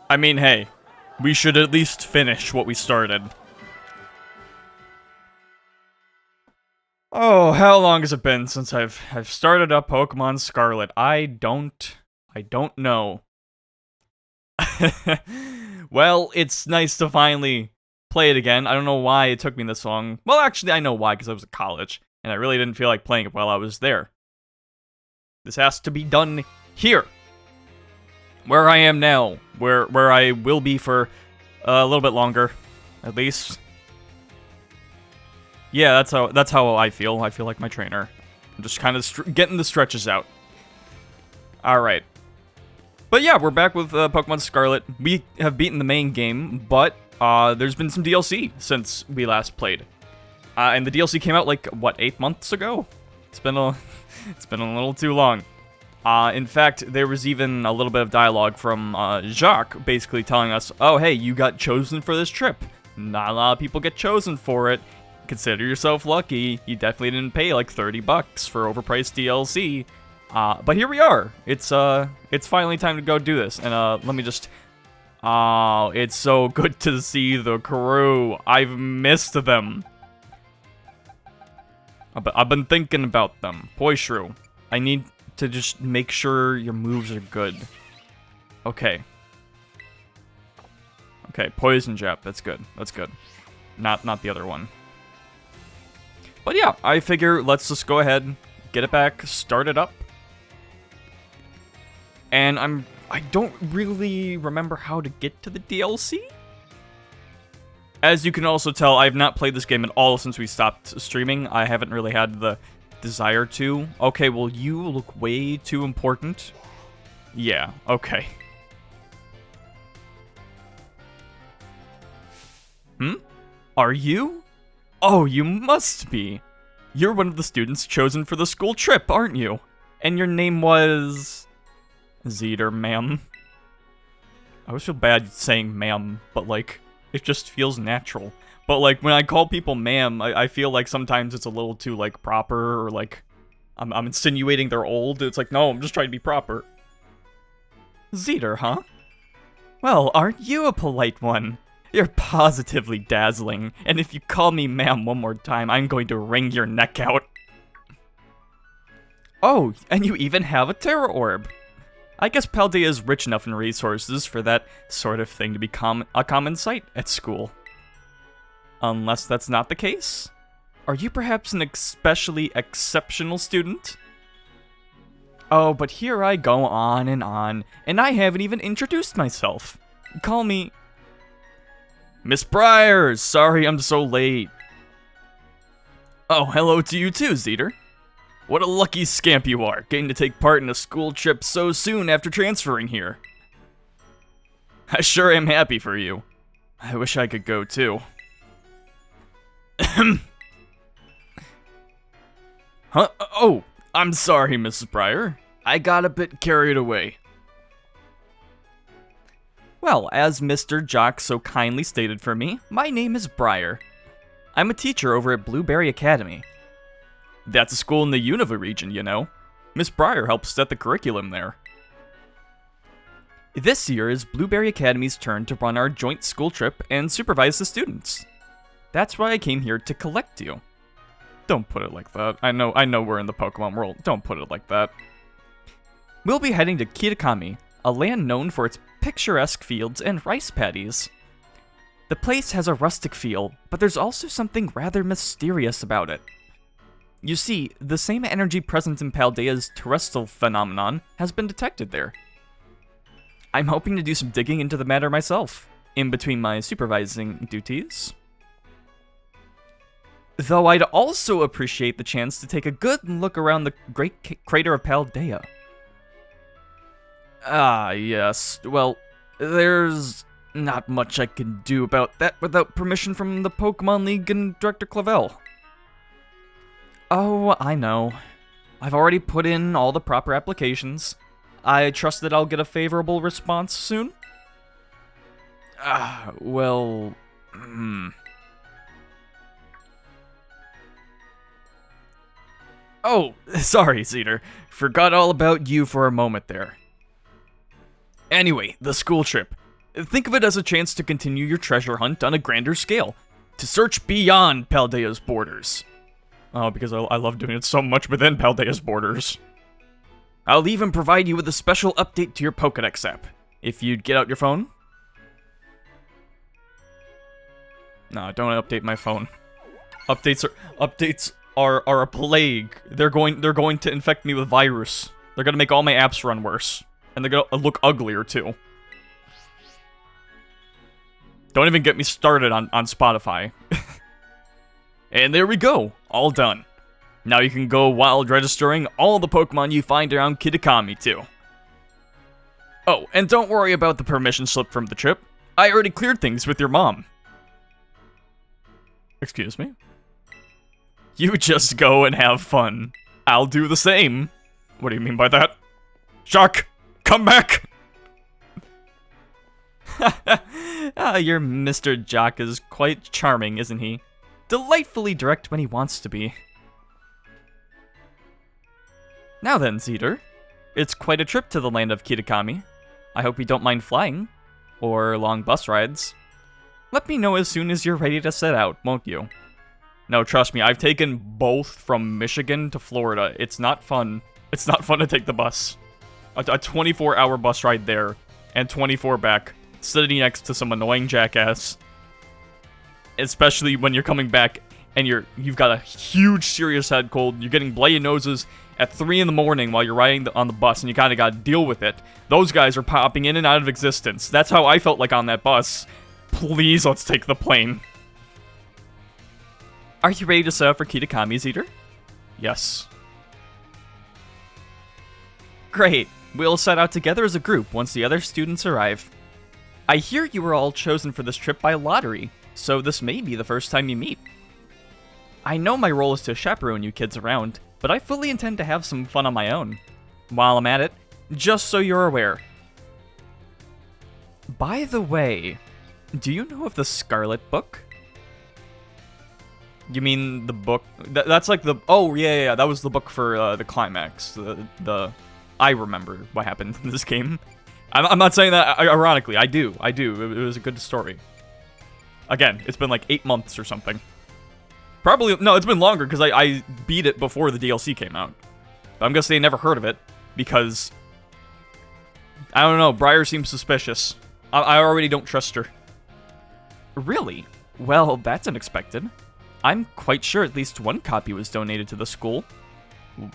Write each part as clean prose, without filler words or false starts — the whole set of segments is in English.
I mean, hey, we should at least finish what we started. Oh, how long has it been since I've started up Pokemon Scarlet? I don't know. Well, it's nice to finally play it again. I don't know why it took me this long. Well, actually, I know why, because I was at college, and I really didn't feel like playing it while I was there. This has to be done here. Where I am now. Where I will be for a little bit longer, at least. Yeah, that's how I feel. I feel like my trainer. I'm just kind of getting the stretches out. Alright. But yeah, we're back with Pokemon Scarlet. We have beaten the main game, but there's been some DLC since we last played. And the DLC came out like, what, 8 months ago? It's been a little too long. In fact, there was even a little bit of dialogue from Jacques basically telling us, oh, hey, you got chosen for this trip. Not a lot of people get chosen for it. Consider yourself lucky. You definitely didn't pay like $30 for overpriced DLC. But here we are. It's finally time to go do this. And let me just... Oh, it's so good to see the crew. I've missed them. I've been thinking about them. Poishru, I need to just make sure your moves are good. Okay. Okay, Poison Jab. That's good. That's good. Not the other one. But yeah, I figure let's just go ahead, get it back, start it up. And I don't really remember how to get to the DLC. As you can also tell, I've not played this game at all since we stopped streaming. I haven't really had the desire to. Okay, well, you look way too important. Yeah, okay. Are you? Oh, you must be. You're one of the students chosen for the school trip, aren't you? And your name was... Zeter, ma'am. I always feel bad saying ma'am, but like, it just feels natural. But like, when I call people ma'am, I feel like sometimes it's a little too like proper, or like, I'm insinuating they're old. It's like, no, I'm just trying to be proper. Zeter, huh? Well, aren't you a polite one? You're positively dazzling, and if you call me ma'am one more time, I'm going to wring your neck out. Oh, and you even have a Terra Orb. I guess Paldea is rich enough in resources for that sort of thing to be a common sight at school. Unless that's not the case? Are you perhaps an especially exceptional student? Oh, but here I go on, and I haven't even introduced myself. Call me... Miss Briars! Sorry I'm so late. Oh, hello to you too, Zeter. What a lucky scamp you are, getting to take part in a school trip so soon after transferring here. I sure am happy for you. I wish I could go too. Huh? Oh, I'm sorry, Mrs. Briar. I got a bit carried away. Well, as Mr. Jock so kindly stated for me, my name is Briar. I'm a teacher over at Blueberry Academy. That's a school in the Unova region, you know. Miss Briar helps set the curriculum there. This year is Blueberry Academy's turn to run our joint school trip and supervise the students. That's why I came here to collect you. Don't put it like that. I know we're in the Pokemon world. Don't put it like that. We'll be heading to Kitakami, a land known for its picturesque fields and rice paddies. The place has a rustic feel, but there's also something rather mysterious about it. You see, the same energy present in Paldea's terrestrial phenomenon has been detected there. I'm hoping to do some digging into the matter myself, in between my supervising duties. Though I'd also appreciate the chance to take a good look around the great crater of Paldea. Ah, yes. Well, there's not much I can do about that without permission from the Pokemon League and Director Clavel. Oh, I know. I've already put in all the proper applications. I trust that I'll get a favorable response soon? Well... Oh, sorry, Zeter. Forgot all about you for a moment there. Anyway, the school trip. Think of it as a chance to continue your treasure hunt on a grander scale, to search beyond Paldea's borders. Oh, because I love doing it so much within Paldea's borders. I'll even provide you with a special update to your Pokédex app. If you'd get out your phone. No, don't update my phone. Updates are a plague. They're going to infect me with virus. They're gonna make all my apps run worse. And they're gonna look uglier too. Don't even get me started on Spotify. And there we go, all done. Now you can go wild registering all the Pokemon you find around Kitakami too. Oh, and don't worry about the permission slip from the trip. I already cleared things with your mom. Excuse me? You just go and have fun. I'll do the same. What do you mean by that? Shark, come back! Your Mr. Jock is quite charming, isn't he? Delightfully direct when he wants to be. Now then, Zeter. It's quite a trip to the land of Kitakami. I hope you don't mind flying. Or long bus rides. Let me know as soon as you're ready to set out, won't you? No, trust me, I've taken both from Michigan to Florida. It's not fun. It's not fun to take the bus. A 24-hour bus ride there, and 24 back, sitting next to some annoying jackass. Especially when you're coming back and you've got a huge serious head cold, you're getting bloody noses at 3 in the morning while you're riding on the bus, and you kind of got to deal with it. Those guys are popping in and out of existence. That's how I felt like on that bus. Please, let's take the plane. Are you ready to set out for Kitakami's Eater? Yes. Great. We'll set out together as a group once the other students arrive. I hear you were all chosen for this trip by lottery, so this may be the first time you meet. I know my role is to chaperone you kids around, but I fully intend to have some fun on my own. While I'm at it, just so you're aware. By the way, do you know of the Scarlet book? You mean the book? That's like the... Oh, yeah, that was the book for the climax. I remember what happened in this game. I'm not saying that ironically. I do. It was a good story. Again, it's been like 8 months or something. Probably... No, it's been longer because I beat it before the DLC came out. But I'm gonna say I never heard of it because... I don't know. Briar seems suspicious. I already don't trust her. Really? Well, that's unexpected. I'm quite sure at least one copy was donated to the school.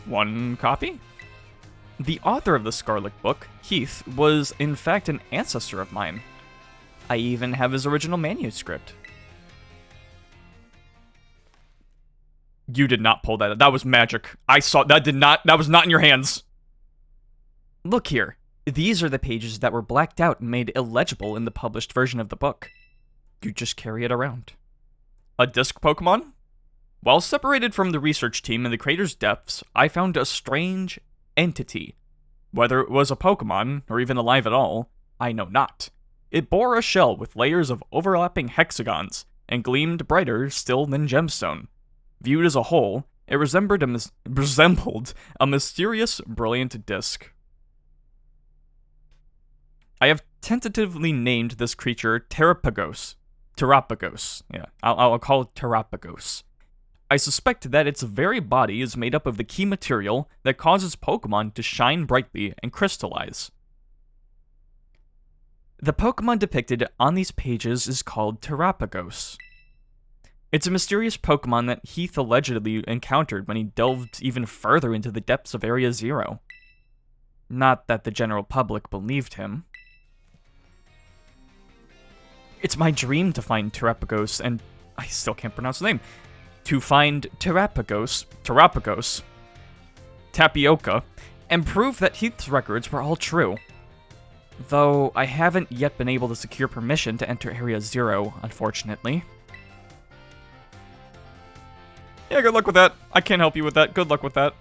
One copy? The author of the Scarlet book, Heath, was in fact an ancestor of mine. I even have his original manuscript. You did not pull that up. That was magic. I saw that that was not in your hands. Look here. These are the pages that were blacked out and made illegible in the published version of the book. You just carry it around. A disc Pokemon? While separated from the research team in the crater's depths, I found a strange entity. Whether it was a Pokemon, or even alive at all, I know not. It bore a shell with layers of overlapping hexagons, and gleamed brighter still than gemstone. Viewed as a whole, it resembled a mysterious, brilliant disc. I have tentatively named this creature Terapagos. Yeah, I'll call it Terapagos. I suspect that its very body is made up of the key material that causes Pokemon to shine brightly and crystallize. The Pokemon depicted on these pages is called Terapagos. It's a mysterious Pokemon that Heath allegedly encountered when he delved even further into the depths of Area Zero. Not that the general public believed him. It's my dream to find Terapagos, and I still can't pronounce the name. To find Terapagos, Tapioca, and prove that Heath's records were all true. Though I haven't yet been able to secure permission to enter Area Zero, unfortunately. Yeah, good luck with that. I can't help you with that. Good luck with that.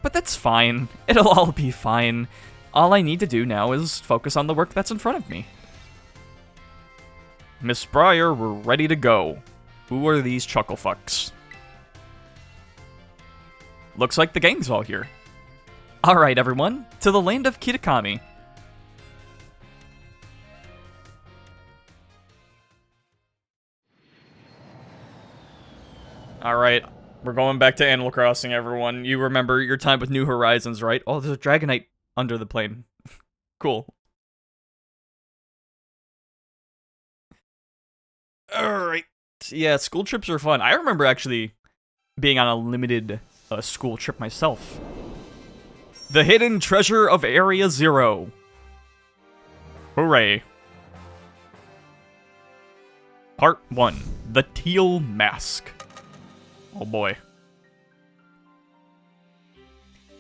But that's fine. It'll all be fine. All I need to do now is focus on the work that's in front of me. Miss Briar, we're ready to go. Who are these chucklefucks? Looks like the gang's all here. Alright, everyone, to the land of Kitakami. Alright, we're going back to Animal Crossing, everyone. You remember your time with New Horizons, right? Oh, there's a Dragonite under the plane. Cool. Alright. Yeah, school trips are fun. I remember actually being on a limited school trip myself. The Hidden Treasure of Area Zero. Hooray. Part 1. The Teal Mask. Oh boy.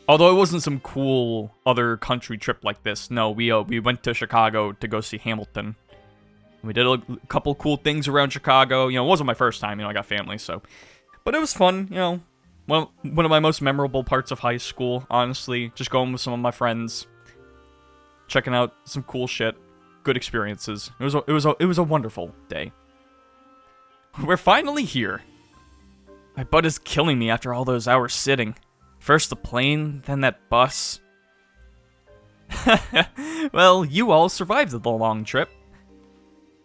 Although it wasn't some cool other country trip like this. No, we went to Chicago to go see Hamilton. We did a couple cool things around Chicago. You know, it wasn't my first time. You know, I got family, so. But it was fun, you know. One of my most memorable parts of high school, honestly. Just going with some of my friends. Checking out some cool shit. Good experiences. It was a wonderful day. We're finally here. My butt is killing me after all those hours sitting. First the plane, then that bus. Well, you all survived the long trip.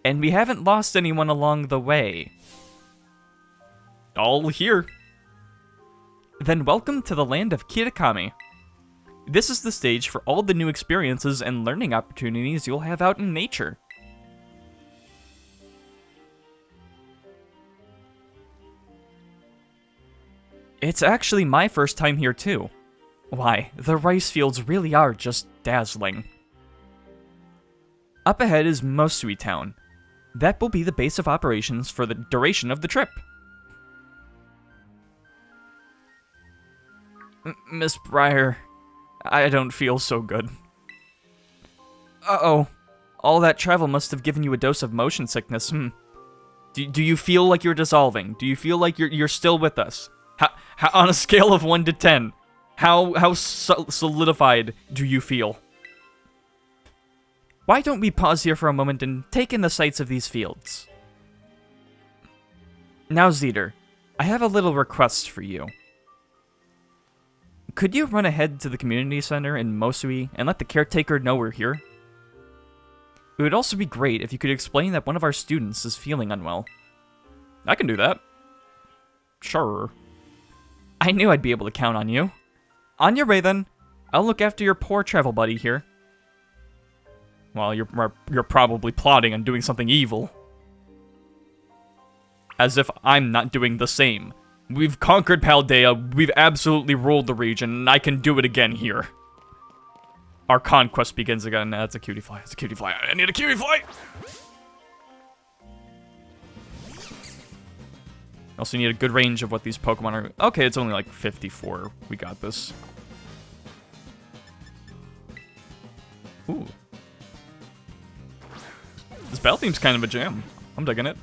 And we haven't lost anyone along the way. All here. Then welcome to the land of Kitakami. This is the stage for all the new experiences and learning opportunities you'll have out in nature. It's actually my first time here too. Why, the rice fields really are just dazzling. Up ahead is Mosui Town. That will be the base of operations for the duration of the trip. Miss Briar, I don't feel so good. Uh-oh. All that travel must have given you a dose of motion sickness, Do you feel like you're dissolving? Do you feel like you're still with us? How, on a scale of 1 to 10, how solidified do you feel? Why don't we pause here for a moment and take in the sights of these fields? Now, Zeter, I have a little request for you. Could you run ahead to the community center in Mosui and let the caretaker know we're here? It would also be great if you could explain that one of our students is feeling unwell. I can do that. Sure. I knew I'd be able to count on you. On your way, then. I'll look after your poor travel buddy here. Well, you're probably plotting on doing something evil. As if I'm not doing the same. We've conquered Paldea, we've absolutely ruled the region, and I can do it again here. Our conquest begins again. That's a cutie fly. It's a cutie fly. I need a cutie fly! Also need a good range of what these Pokemon are. Okay, it's only like 54. We got this. Ooh. This battle theme's kind of a jam. I'm digging it.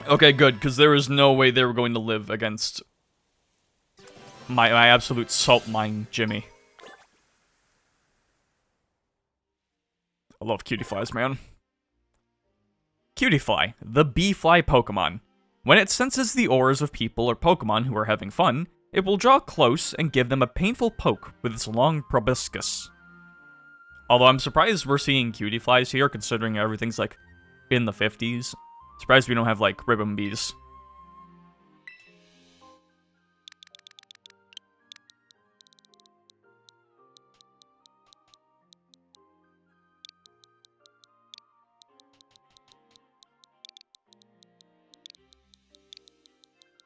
Okay, good, because there is no way they were going to live against my absolute salt mine Jimmy. I love cutie flies, man. Cutie Fly, the bee fly Pokemon. When it senses the auras of people or Pokemon who are having fun, it will draw close and give them a painful poke with its long proboscis. Although I'm surprised we're seeing cutie flies here, considering everything's like in the 50s. Surprised we don't have like ribbon bees.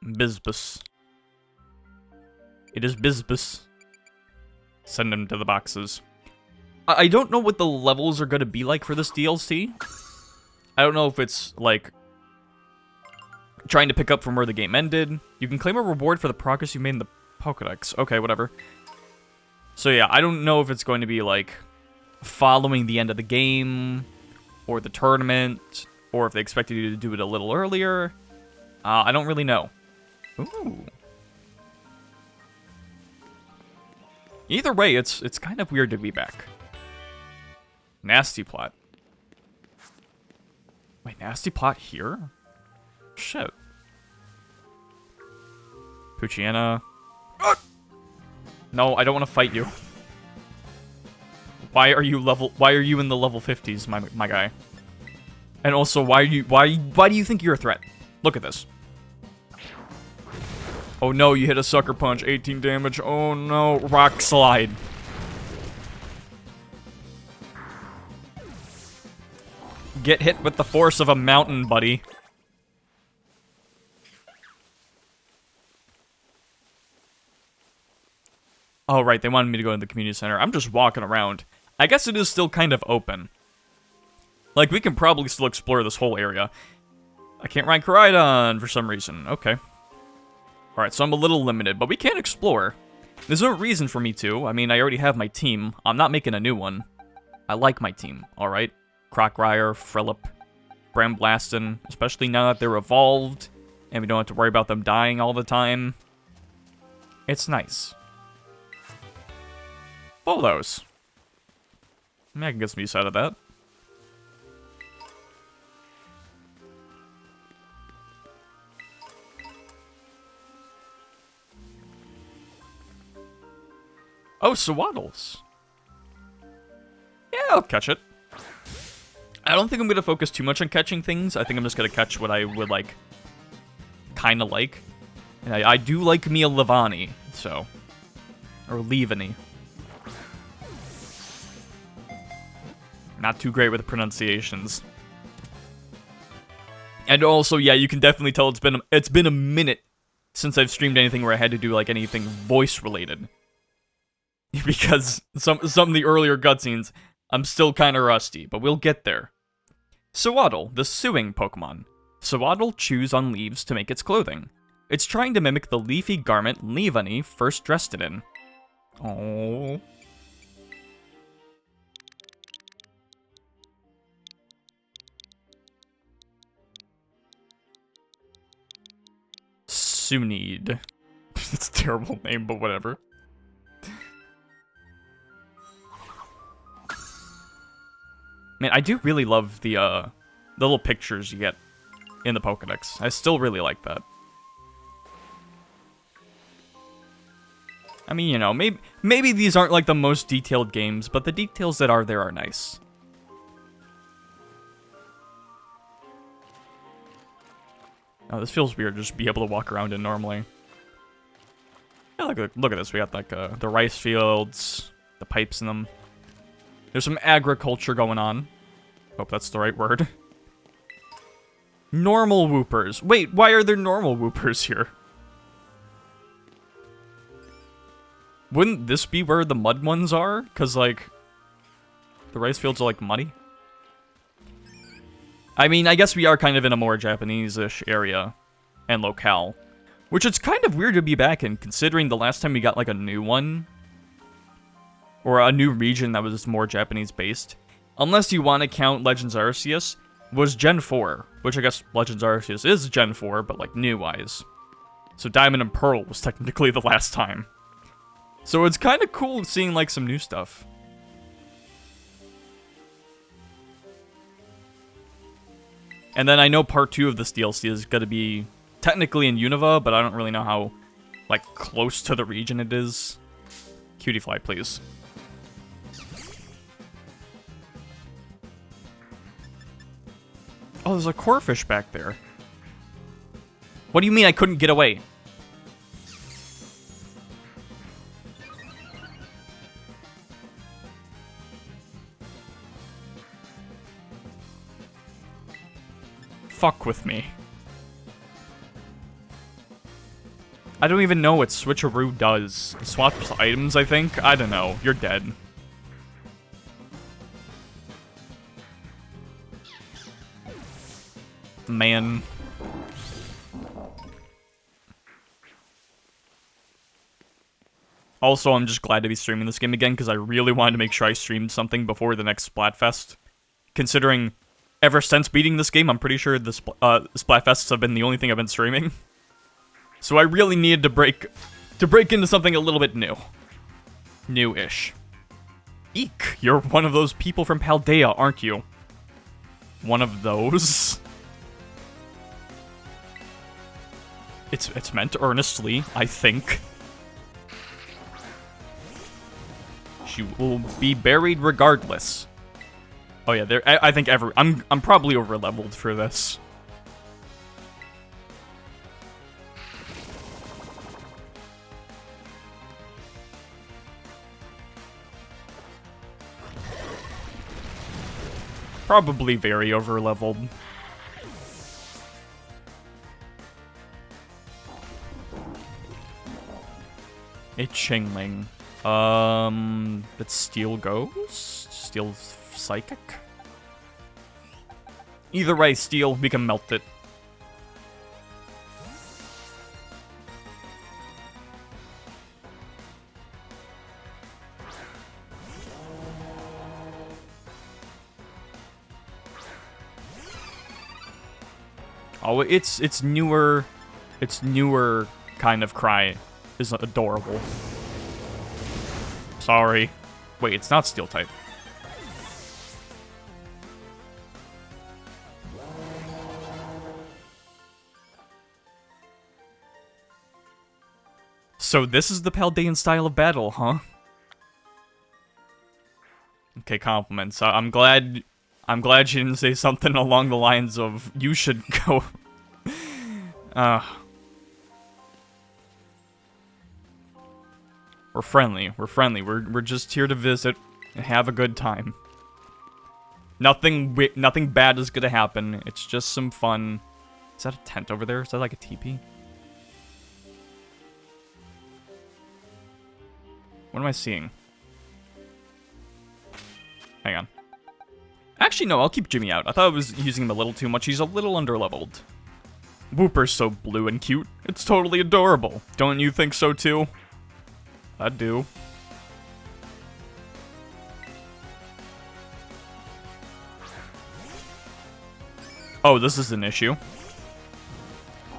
Bizbus. It is Bizbus. Send him to the boxes. I don't know what the levels are going to be like for this DLC. I don't know if it's, like, trying to pick up from where the game ended. You can claim a reward for the progress you made in the Pokédex. Okay, whatever. So yeah, I don't know if it's going to be, like, following the end of the game, or the tournament, or if they expected you to do it a little earlier. I don't really know. Ooh. Either way, it's kind of weird to be back. Nasty Plot. Wait, Nasty Plot here? Shit. Poochyena. No, I don't want to fight you. Why are you in the level 50s, my guy? And also, why do you think you're a threat? Look at this. Oh no, you hit a sucker punch. 18 damage. Oh no. Rock slide. Get hit with the force of a mountain, buddy. Oh, right. They wanted me to go to the community center. I'm just walking around. I guess it is still kind of open. Like, we can probably still explore this whole area. I can't ride Koraidon for some reason. Okay. Alright, so I'm a little limited, but we can explore. There's no reason for me to. I mean, I already have my team. I'm not making a new one. I like my team, alright? Crockryer, Frillip, Bramblaston, especially now that they're evolved, and we don't have to worry about them dying all the time. It's nice. All those. I mean, I can get some use out of that. Oh, Swaddles. Yeah, I'll catch it. I don't think I'm going to focus too much on catching things. I think I'm just going to catch what I would, like, kind of like. And I do like me a Levani, so. Or Levani. Not too great with the pronunciations. And also, yeah, you can definitely tell it's been a minute since I've streamed anything where I had to do, like, anything voice-related. Because some of the earlier cutscenes, I'm still kind of rusty, but we'll get there. Swaddle, the sewing Pokemon. Swaddle chews on leaves to make its clothing. It's trying to mimic the leafy garment Levani first dressed it in. Oh. Sunid. It's a terrible name, but whatever. Man, I do really love the little pictures you get in the Pokedex. I still really like that. I mean, you know, maybe these aren't like the most detailed games, but the details that are there are nice. Oh, this feels weird, just be able to walk around in normally. Yeah, look at this. We got like the rice fields, the pipes in them. There's some agriculture going on. Hope that's the right word. Normal Whoopers. Wait, why are there normal Whoopers here? Wouldn't this be where the mud ones are? Because, like, the rice fields are, like, muddy. I mean, I guess we are kind of in a more Japanese-ish area and locale. Which it's kind of weird to be back in, considering the last time we got, like, a new one. Or a new region that was more Japanese-based. Unless you want to count Legends Arceus, was Gen 4. Which I guess Legends Arceus is Gen 4, but, like, new-wise. So Diamond and Pearl was technically the last time. So it's kind of cool seeing, like, some new stuff. And then I know part 2 of this DLC is going to be technically in Unova, but I don't really know how, like, close to the region it is. Cutie Fly, please. Oh, there's a Corphish back there. What do you mean I couldn't get away? Fuck with me. I don't even know what Switcheroo does. It swaps items, I think? I don't know. You're dead. Man. Also, I'm just glad to be streaming this game again, because I really wanted to make sure I streamed something before the next Splatfest. Considering, ever since beating this game, I'm pretty sure the Splatfests have been the only thing I've been streaming. So I really needed to break into something a little bit new. New-ish. Eek, you're one of those people from Paldea, aren't you? One of those? It's meant earnestly, I think. She will be buried regardless. Oh yeah, I think I'm probably over-leveled for this. Probably very over-leveled. A Chingling. It's Steel Ghost? Steel Psychic? Either way, Steel, we can melt it. Oh, its newer kind of cry is adorable. Sorry. Wait, it's not Steel type. So this is the Paldean style of battle, huh? Okay, compliments. I'm glad she didn't say something along the lines of, you should go... We're friendly. We're just here to visit and have a good time. Nothing bad is gonna happen. It's just some fun. Is that a tent over there? Is that like a teepee? What am I seeing? Hang on. Actually, no, I'll keep Jimmy out. I thought I was using him a little too much. He's a little underleveled. Wooper's so blue and cute. It's totally adorable. Don't you think so too? I do. Oh, this is an issue.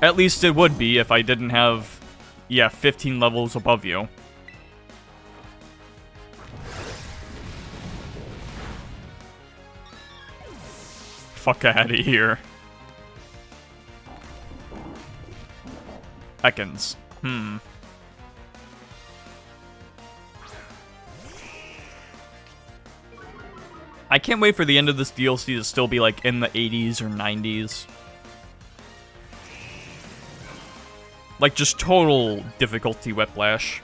At least it would be if I didn't have, yeah, 15 levels above you. Fuck out of here. Ekans. I can't wait for the end of this DLC to still be like in the 80s or 90s. Like just total difficulty whiplash.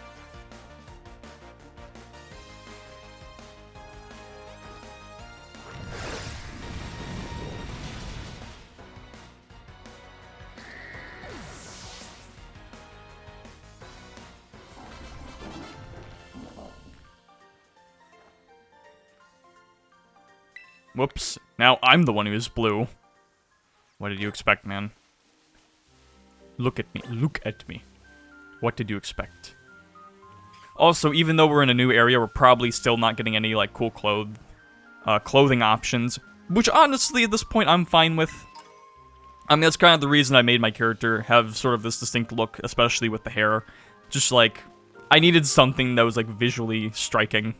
Whoops. Now I'm the one who's blue. What did you expect, man? Look at me. Look at me. What did you expect? Also, even though we're in a new area, we're probably still not getting any, like, cool clothing options. Which, honestly, at this point, I'm fine with. I mean, that's kind of the reason I made my character have sort of this distinct look, especially with the hair. Just, like, I needed something that was, like, visually striking.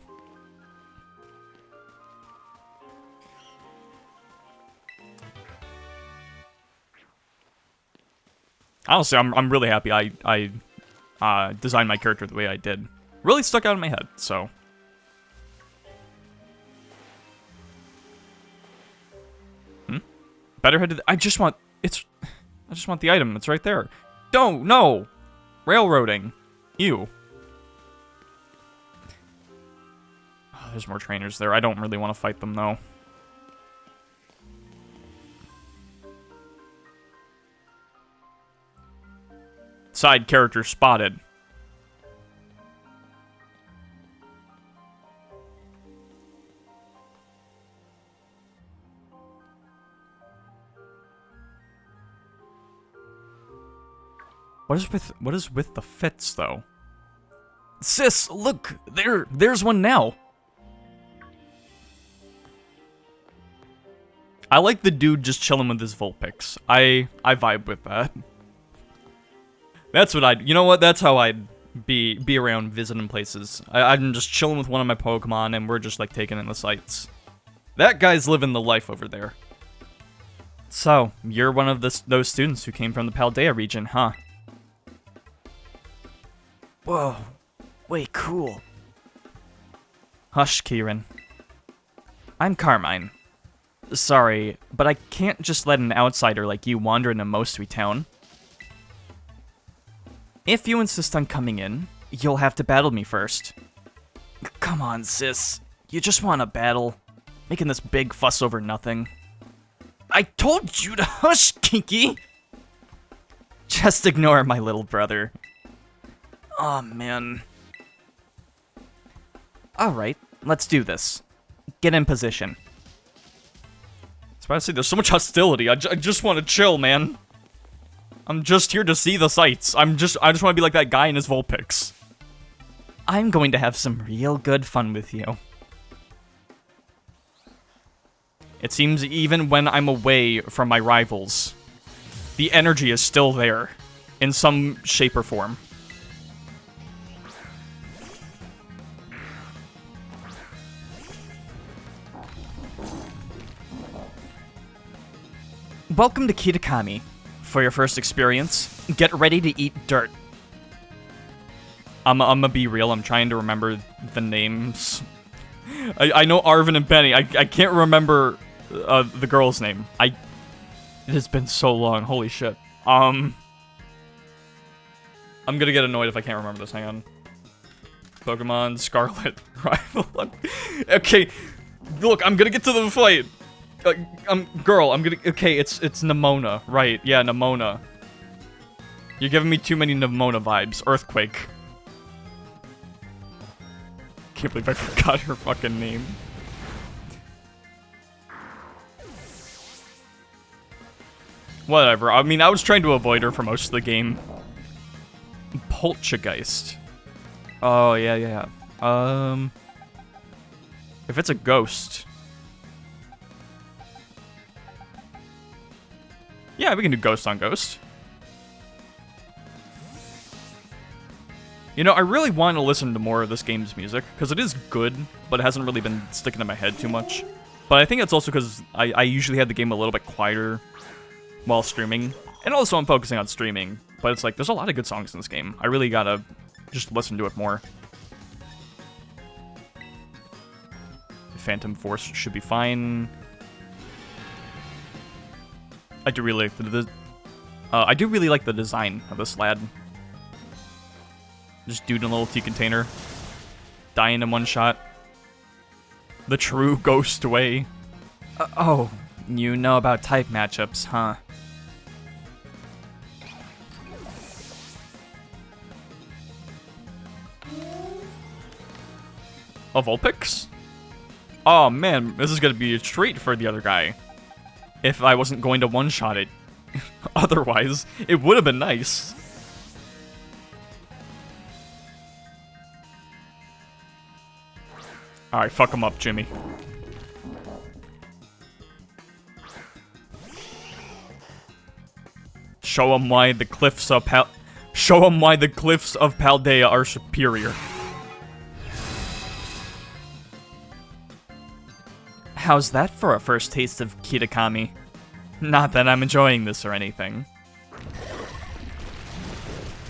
Honestly, I'm really happy I designed my character the way I did. Really stuck out in my head, so. Better head to I just want the item. It's right there. Don't, no! Railroading. Ew. Oh, there's more trainers there. I don't really want to fight them, though. Side character spotted. What is with the fits though? Sis, look, there's one now. I like the dude just chilling with his Vulpix. I vibe with that. That's what you know what? That's how I'd be around visiting places. I'm just chilling with one of my Pokemon, and we're just, like, taking in the sights. That guy's living the life over there. So, you're one of those students who came from the Paldea region, huh? Whoa. Wait, cool. Hush, Kieran. I'm Carmine. Sorry, but I can't just let an outsider like you wander into Mostui Town. If you insist on coming in, you'll have to battle me first. Come on, sis. You just want to battle. Making this big fuss over nothing. I told you to hush, Kinky! Just ignore my little brother. Oh, man. Alright, let's do this. Get in position. Especially, there's so much hostility. I just want to chill, man. I'm just here to see the sights. I just want to be like that guy in his Vulpix. I'm going to have some real good fun with you. It seems even when I'm away from my rivals, the energy is still there, in some shape or form. Welcome to Kitakami. For your first experience, get ready to eat dirt. I'm gonna be real, I'm trying to remember the names. I know Arvin and Benny, I can't remember the girl's name. It has been so long, holy shit. I'm gonna get annoyed if I can't remember this, hang on. Pokemon Scarlet rival. Okay, look, I'm gonna get to the fight. Girl, okay, it's Nemona, right, yeah, Nemona. You're giving me too many Nemona vibes. Earthquake. Can't believe I forgot her fucking name. Whatever, I mean, I was trying to avoid her for most of the game. Poltergeist. Oh, yeah. If it's a ghost... Yeah, we can do Ghost on Ghost. You know, I really want to listen to more of this game's music, because it is good, but it hasn't really been sticking in my head too much. But I think it's also because I usually have the game a little bit quieter while streaming. And also I'm focusing on streaming, but it's like, there's a lot of good songs in this game. I really gotta just listen to it more. Phantom Force should be fine. I do really like the design of this lad. Just dude in a little tea container, dying in one shot. The true ghost way. Oh, you know about type matchups, huh? A Vulpix? Oh man, this is gonna be a treat for the other guy. If I wasn't going to one-shot it. Otherwise, it would have been nice. Alright, fuck him up, Jimmy. Show him why the cliffs of Paldea are superior. How's that for a first taste of Kitakami? Not that I'm enjoying this or anything.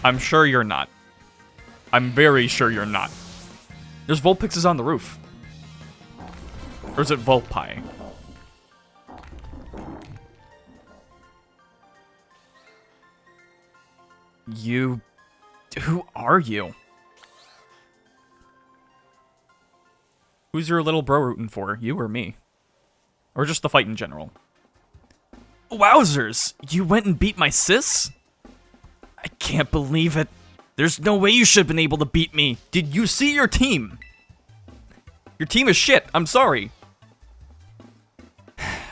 I'm sure you're not. I'm very sure you're not. There's Vulpixes on the roof. Or is it Vulpi? You... Who are you? Who's your little bro rooting for? You or me? Or just the fight in general? Wowzers! You went and beat my sis? I can't believe it. There's no way you should have been able to beat me. Did you see your team? Your team is shit. I'm sorry.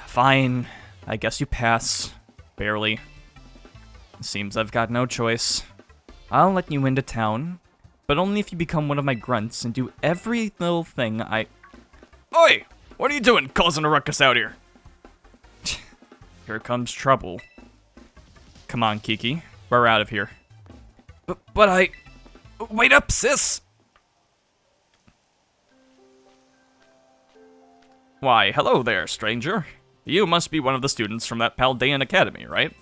Fine. I guess you pass. Barely. Seems I've got no choice. I'll let you into town, but only if you become one of my grunts and do every little thing I... Oi! What are you doing causing a ruckus out here? Here comes trouble. Come on, Kiki. We're out of here. But I... Wait up, sis! Why, hello there, stranger. You must be one of the students from that Paldean Academy, right?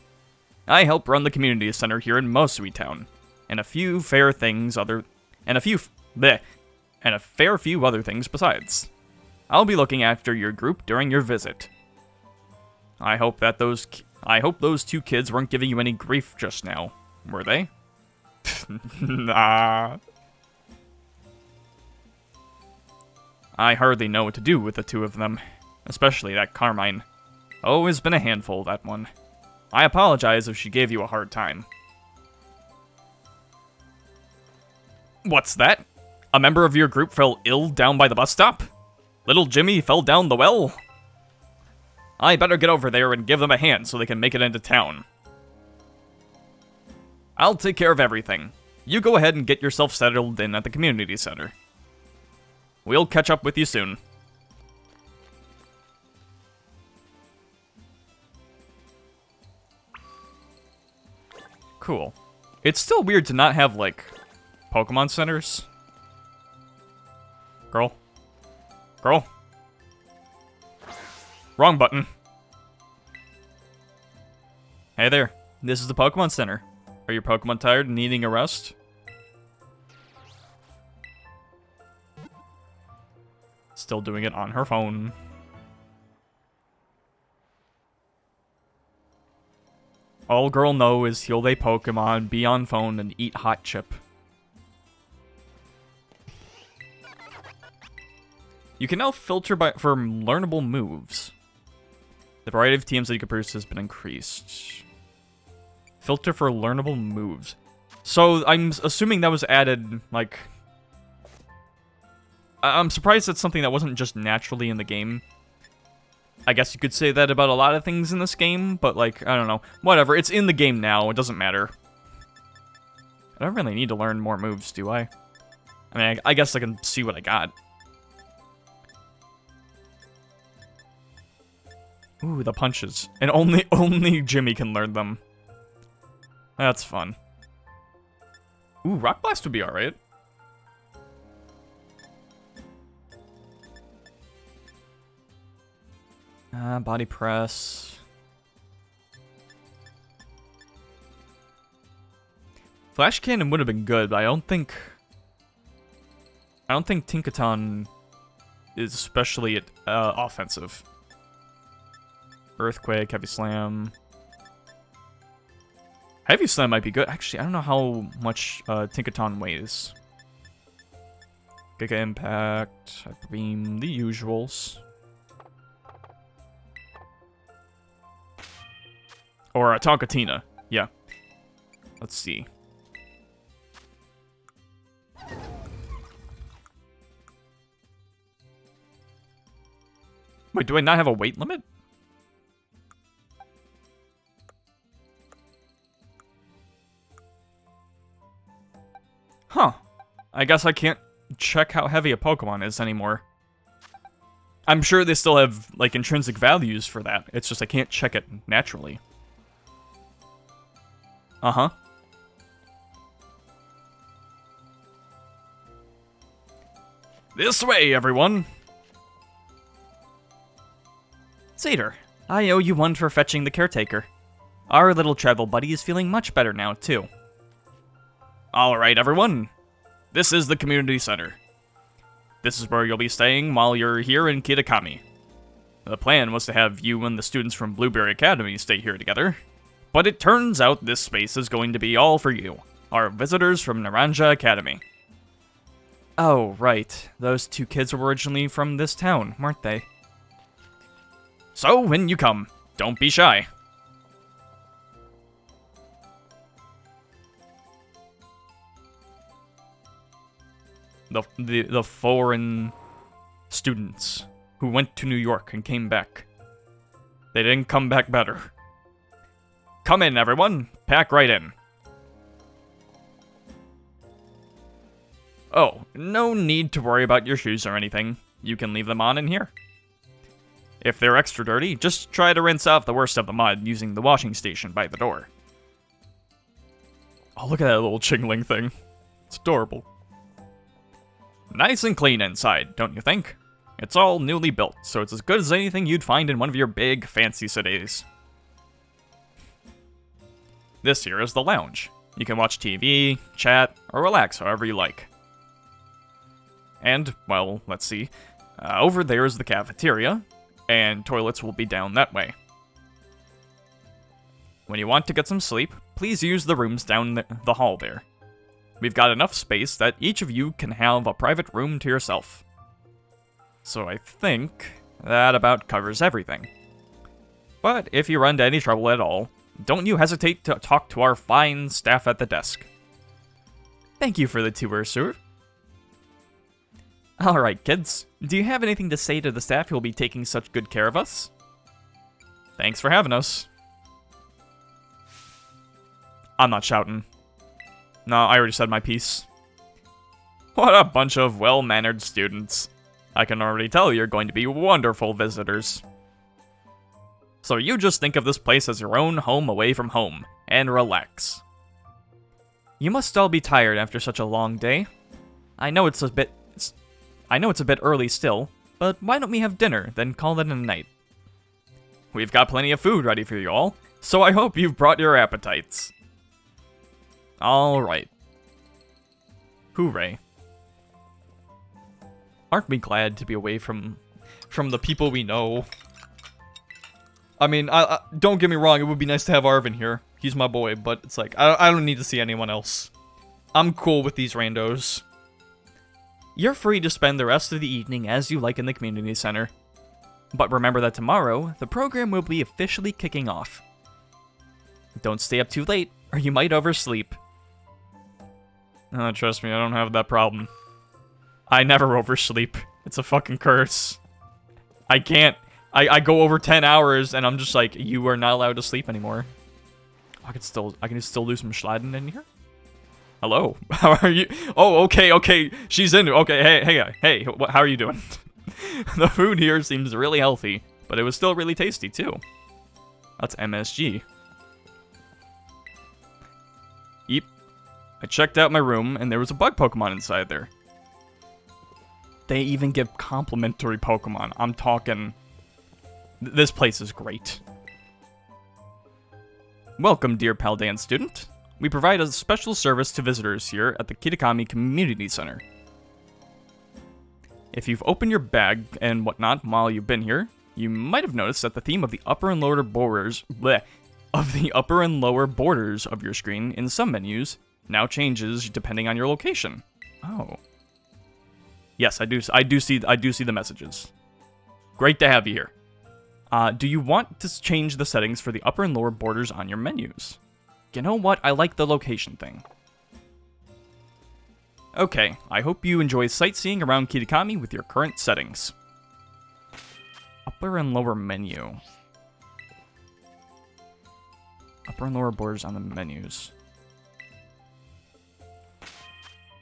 I help run the community center here in Mosui Town, and a fair few other things besides. I'll be looking after your group during your visit. I hope those two kids weren't giving you any grief just now, were they? Nah. I hardly know what to do with the two of them. Especially that Carmine. Always been a handful, that one. I apologize if she gave you a hard time. What's that? A member of your group fell ill down by the bus stop? Little Jimmy fell down the well? I better get over there and give them a hand so they can make it into town. I'll take care of everything. You go ahead and get yourself settled in at the community center. We'll catch up with you soon. Cool. It's still weird to not have, like, Pokemon centers. Girl. Girl. Wrong button. Hey there. This is the Pokemon Center. Are your Pokemon tired and needing a rest? Still doing it on her phone. All girl know is heal they Pokemon, be on phone, and eat hot chip. You can now filter for learnable moves. The variety of teams that you can produce has been increased. Filter for learnable moves. So I'm assuming that was added, like... I'm surprised that's something that wasn't just naturally in the game. I guess you could say that about a lot of things in this game, but, like, I don't know. Whatever, it's in the game now, it doesn't matter. I don't really need to learn more moves, do I? I mean, I guess I can see what I got. Ooh, the punches. And only Jimmy can learn them. That's fun. Ooh, Rock Blast would be alright. Body press. Flash Cannon would have been good, but I don't think Tinkaton is especially offensive. Earthquake, Heavy Slam. Heavy Slam might be good. Actually, I don't know how much Tinkaton weighs. Giga Impact, Hyper Beam, the usuals. Or Tonkatina, yeah. Let's see. Wait, do I not have a weight limit? Huh. I guess I can't check how heavy a Pokemon is anymore. I'm sure they still have, like, intrinsic values for that. It's just I can't check it naturally. Uh-huh. This way, everyone! Zayder, I owe you one for fetching the caretaker. Our little travel buddy is feeling much better now, too. Alright, everyone. This is the community center. This is where you'll be staying while you're here in Kitakami. The plan was to have you and the students from Blueberry Academy stay here together. But it turns out this space is going to be all for you, our visitors from Naranja Academy. Oh, right. Those two kids were originally from this town, weren't they? So, when you come, don't be shy. The foreign students who went to New York and came back. They didn't come back better. Come in, everyone. Pack right in. Oh, no need to worry about your shoes or anything. You can leave them on in here. If they're extra dirty, just try to rinse off the worst of the mud using the washing station by the door. Oh, look at that little chingling thing. It's adorable. Nice and clean inside, don't you think? It's all newly built, so it's as good as anything you'd find in one of your big, fancy cities. This here is the lounge. You can watch TV, chat, or relax however you like. And, well, let's see. Over there is the cafeteria, and toilets will be down that way. When you want to get some sleep, please use the rooms down the hall there. We've got enough space that each of you can have a private room to yourself. So I think That about covers everything. But if you run into any trouble at all, don't you hesitate to talk to our fine staff at the desk. Thank you for the tour, sir. Alright, kids. Do you have anything to say to the staff who will be taking such good care of us? Thanks for having us. I'm not shouting. No, I already said my piece. What a bunch of well-mannered students. I can already tell you're going to be wonderful visitors. So you just think of this place as your own home away from home, and relax. You must all be tired after such a long day. I know it's a bit early still, but why don't we have dinner, then call it a night? We've got plenty of food ready for you all, so I hope you've brought your appetites. Alright. Hooray. Aren't we glad to be away from the people we know? I mean, don't get me wrong, it would be nice to have Arvin here. He's my boy, but it's like, I don't need to see anyone else. I'm cool with these randos. You're free to spend the rest of the evening as you like in the community center. But remember that tomorrow, the program will be officially kicking off. Don't stay up too late, or you might oversleep. Oh, trust me, I don't have that problem. I never oversleep. It's a fucking curse. I can't. I go over 10 hours, and I'm just like, you are not allowed to sleep anymore. I can still do some sliding in here. Hello, how are you? Oh, okay, she's into. Okay, hey, how are you doing? The food here seems really healthy, but it was still really tasty too. That's MSG. Yep. I checked out my room, and there was a bug Pokemon inside there. They even give complimentary Pokemon. I'm talking. This place is great. Welcome, dear Paldean student. We provide a special service to visitors here at the Kitakami Community Center. If you've opened your bag and whatnot while you've been here, you might have noticed that the theme of the upper and lower borders of your screen in some menus now changes depending on your location. Oh. Yes, I do see the messages. Great to have you here. Do you want to change the settings for the upper and lower borders on your menus? You know what? I like the location thing. Okay, I hope you enjoy sightseeing around Kitakami with your current settings. Upper and lower menu. Upper and lower borders on the menus.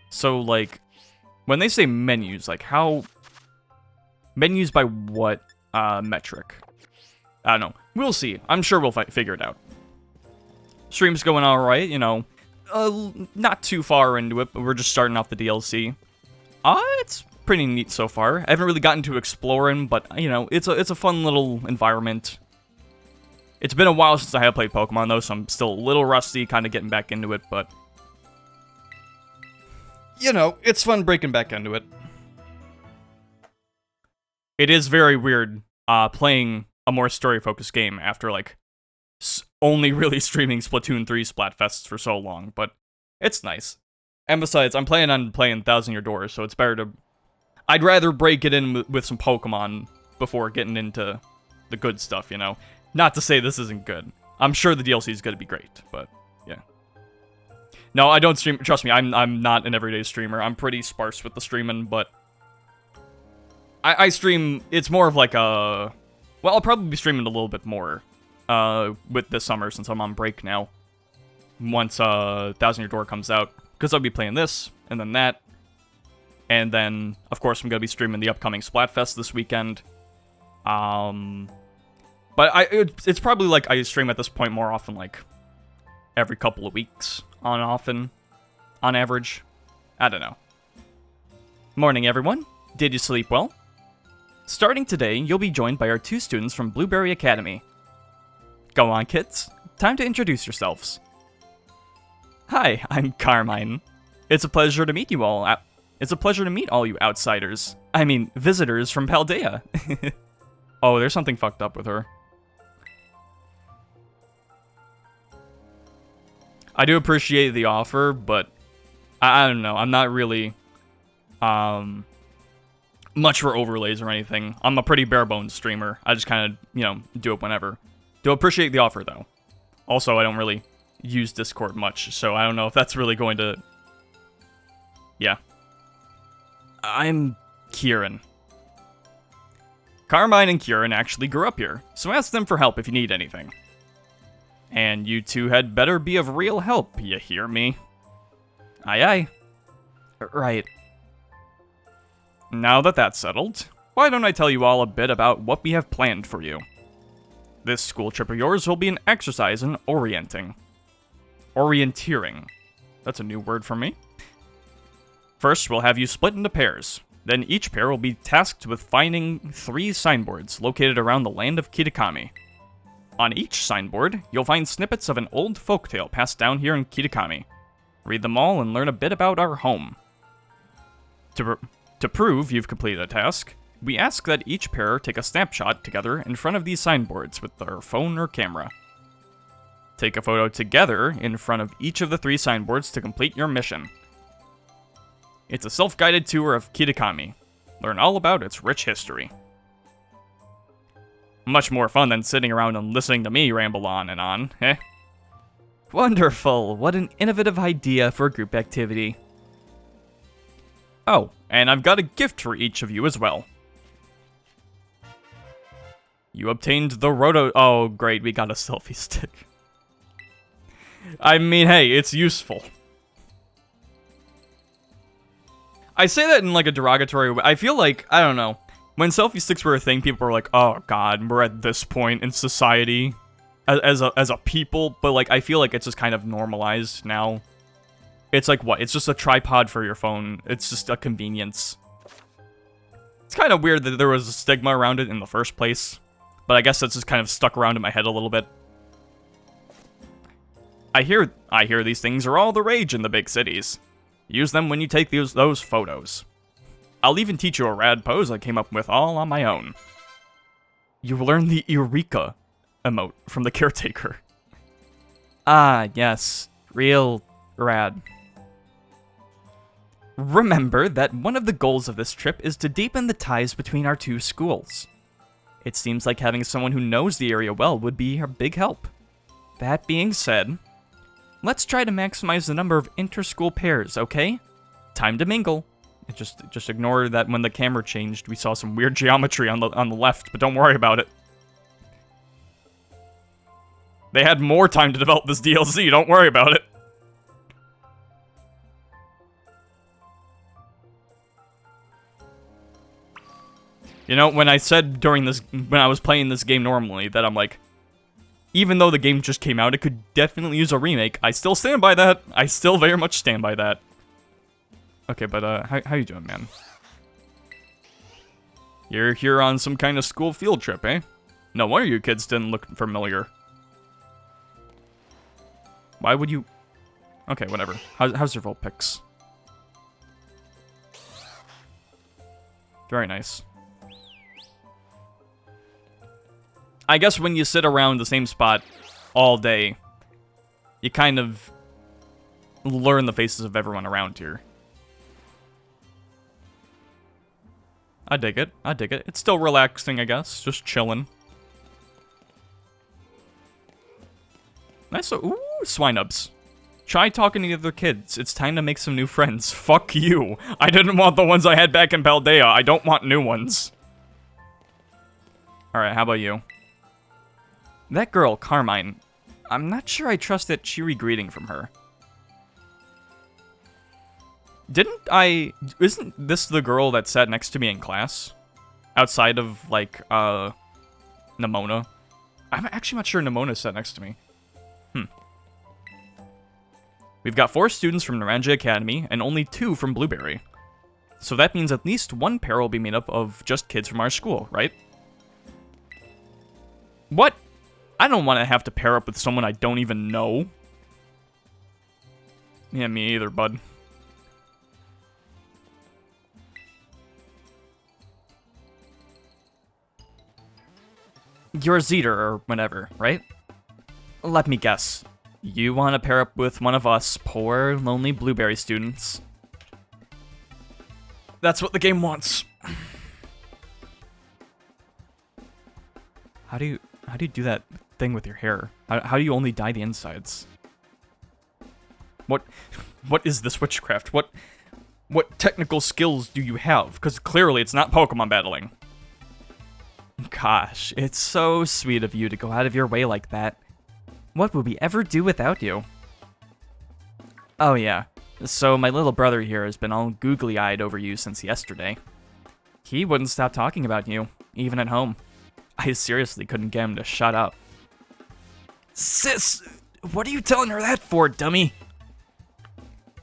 So, like, when they say menus, like, how... Menus by what metric? I don't know. We'll see. I'm sure we'll figure it out. Stream's going alright, you know. Not too far into it, but we're just starting off the DLC. It's pretty neat so far. I haven't really gotten to exploring, but, you know, it's a fun little environment. It's been a while since I have played Pokemon, though, so I'm still a little rusty, kind of getting back into it, but... You know, it's fun breaking back into it. It is very weird, playing a more story-focused game after, like, only really streaming Splatoon 3 Splatfests for so long, but it's nice. And besides, I'm planning on playing Thousand Year Door, so it's better to... I'd rather break it in with some Pokemon before getting into the good stuff, you know? Not to say this isn't good. I'm sure the DLC is going to be great, but yeah. No, I don't stream... Trust me, I'm not an everyday streamer. I'm pretty sparse with the streaming, but... I stream... It's more of like a... Well, I'll probably be streaming a little bit more with this summer since I'm on break now. Once Thousand Year Door comes out. Because I'll be playing this, and then that. And then, of course, I'm going to be streaming the upcoming Splatfest this weekend. But it's probably like I stream at this point more often, like every couple of weeks on average. I don't know. Morning, everyone. Did you sleep well? Starting today, you'll be joined by our 2 students from Blueberry Academy. Go on, kids. Time to introduce yourselves. Hi, I'm Carmine. It's a pleasure to meet you all. It's a pleasure to meet all you outsiders. I mean, visitors from Paldea. Oh, there's something fucked up with her. I do appreciate the offer, but I don't know. I'm not really much for overlays or anything. I'm a pretty bare bones streamer. I just kind of, do it whenever. Do appreciate the offer, though. Also, I don't really use Discord much, so I don't know if that's really going to... Yeah. I'm Kieran. Carmine and Kieran actually grew up here, so ask them for help if you need anything. And you two had better be of real help, you hear me? Aye aye. Right. Now that that's settled, why don't I tell you all a bit about what we have planned for you? This school trip of yours will be an exercise in orienting. Orienteering. That's a new word for me. First, we'll have you split into pairs. Then each pair will be tasked with finding 3 signboards located around the land of Kitakami. On each signboard, you'll find snippets of an old folktale passed down here in Kitakami. Read them all and learn a bit about our home. To prove you've completed a task, we ask that each pair take a snapshot together in front of these signboards with their phone or camera. Take a photo together in front of each of the 3 signboards to complete your mission. It's a self-guided tour of Kitakami. Learn all about its rich history. Much more fun than sitting around and listening to me ramble on and on, eh? Wonderful! What an innovative idea for a group activity. Oh, and I've got a gift for each of you as well. You obtained the Roto... Oh, great, we got a selfie stick. I mean, hey, it's useful. I say that in, like, a derogatory way. I feel like, I don't know, when selfie sticks were a thing, people were like, oh, God, we're at this point in society as a people, but, like, I feel like it's just kind of normalized now. It's like, what? It's just a tripod for your phone. It's just a convenience. It's kind of weird that there was a stigma around it in the first place, but I guess that's just kind of stuck around in my head a little bit. I hear these things are all the rage in the big cities. Use them when you take those photos. I'll even teach you a rad pose I came up with all on my own. You will learn the Eureka emote from the caretaker. Ah, yes. Real rad. Remember that one of the goals of this trip is to deepen the ties between our 2 schools. It seems like having someone who knows the area well would be a big help. That being said, let's try to maximize the number of inter-school pairs, okay? Time to mingle. Just ignore that when the camera changed, we saw some weird geometry on the left, but don't worry about it. They had more time to develop this DLC, don't worry about it. You know, when I said when I was playing this game normally, that I'm like, even though the game just came out, it could definitely use a remake. I still stand by that. I still very much stand by that. Okay, but how you doing, man? You're here on some kind of school field trip, eh? No wonder you kids didn't look familiar. Why would you... Okay, whatever. How's your Vulpix? Very nice. I guess when you sit around the same spot all day, you kind of learn the faces of everyone around here. I dig it. I dig it. It's still relaxing, I guess. Just chilling. Nice. Ooh, Swinubs. Try talking to the other kids. It's time to make some new friends. Fuck you. I didn't want the ones I had back in Paldea. I don't want new ones. Alright, how about you? That girl, Carmine. I'm not sure I trust that cheery greeting from her. Isn't this the girl that sat next to me in class? Outside of, like, Nimona? I'm actually not sure Nimona sat next to me. We've got 4 students from Naranja Academy, and only 2 from Blueberry. So that means at least 1 pair will be made up of just kids from our school, right? What? I don't want to have to pair up with someone I don't even know. Yeah, me either, bud. You're Zeter, or whatever, right? Let me guess. You want to pair up with one of us poor, lonely Blueberry students. That's what the game wants. How do you do that thing with your hair? How do you only dye the insides? What is this witchcraft? What technical skills do you have? Because clearly it's not Pokemon battling. Gosh, it's so sweet of you to go out of your way like that. What would we ever do without you? Oh yeah, so my little brother here has been all googly-eyed over you since yesterday. He wouldn't stop talking about you, even at home. I seriously couldn't get him to shut up. Sis, what are you telling her that for, dummy?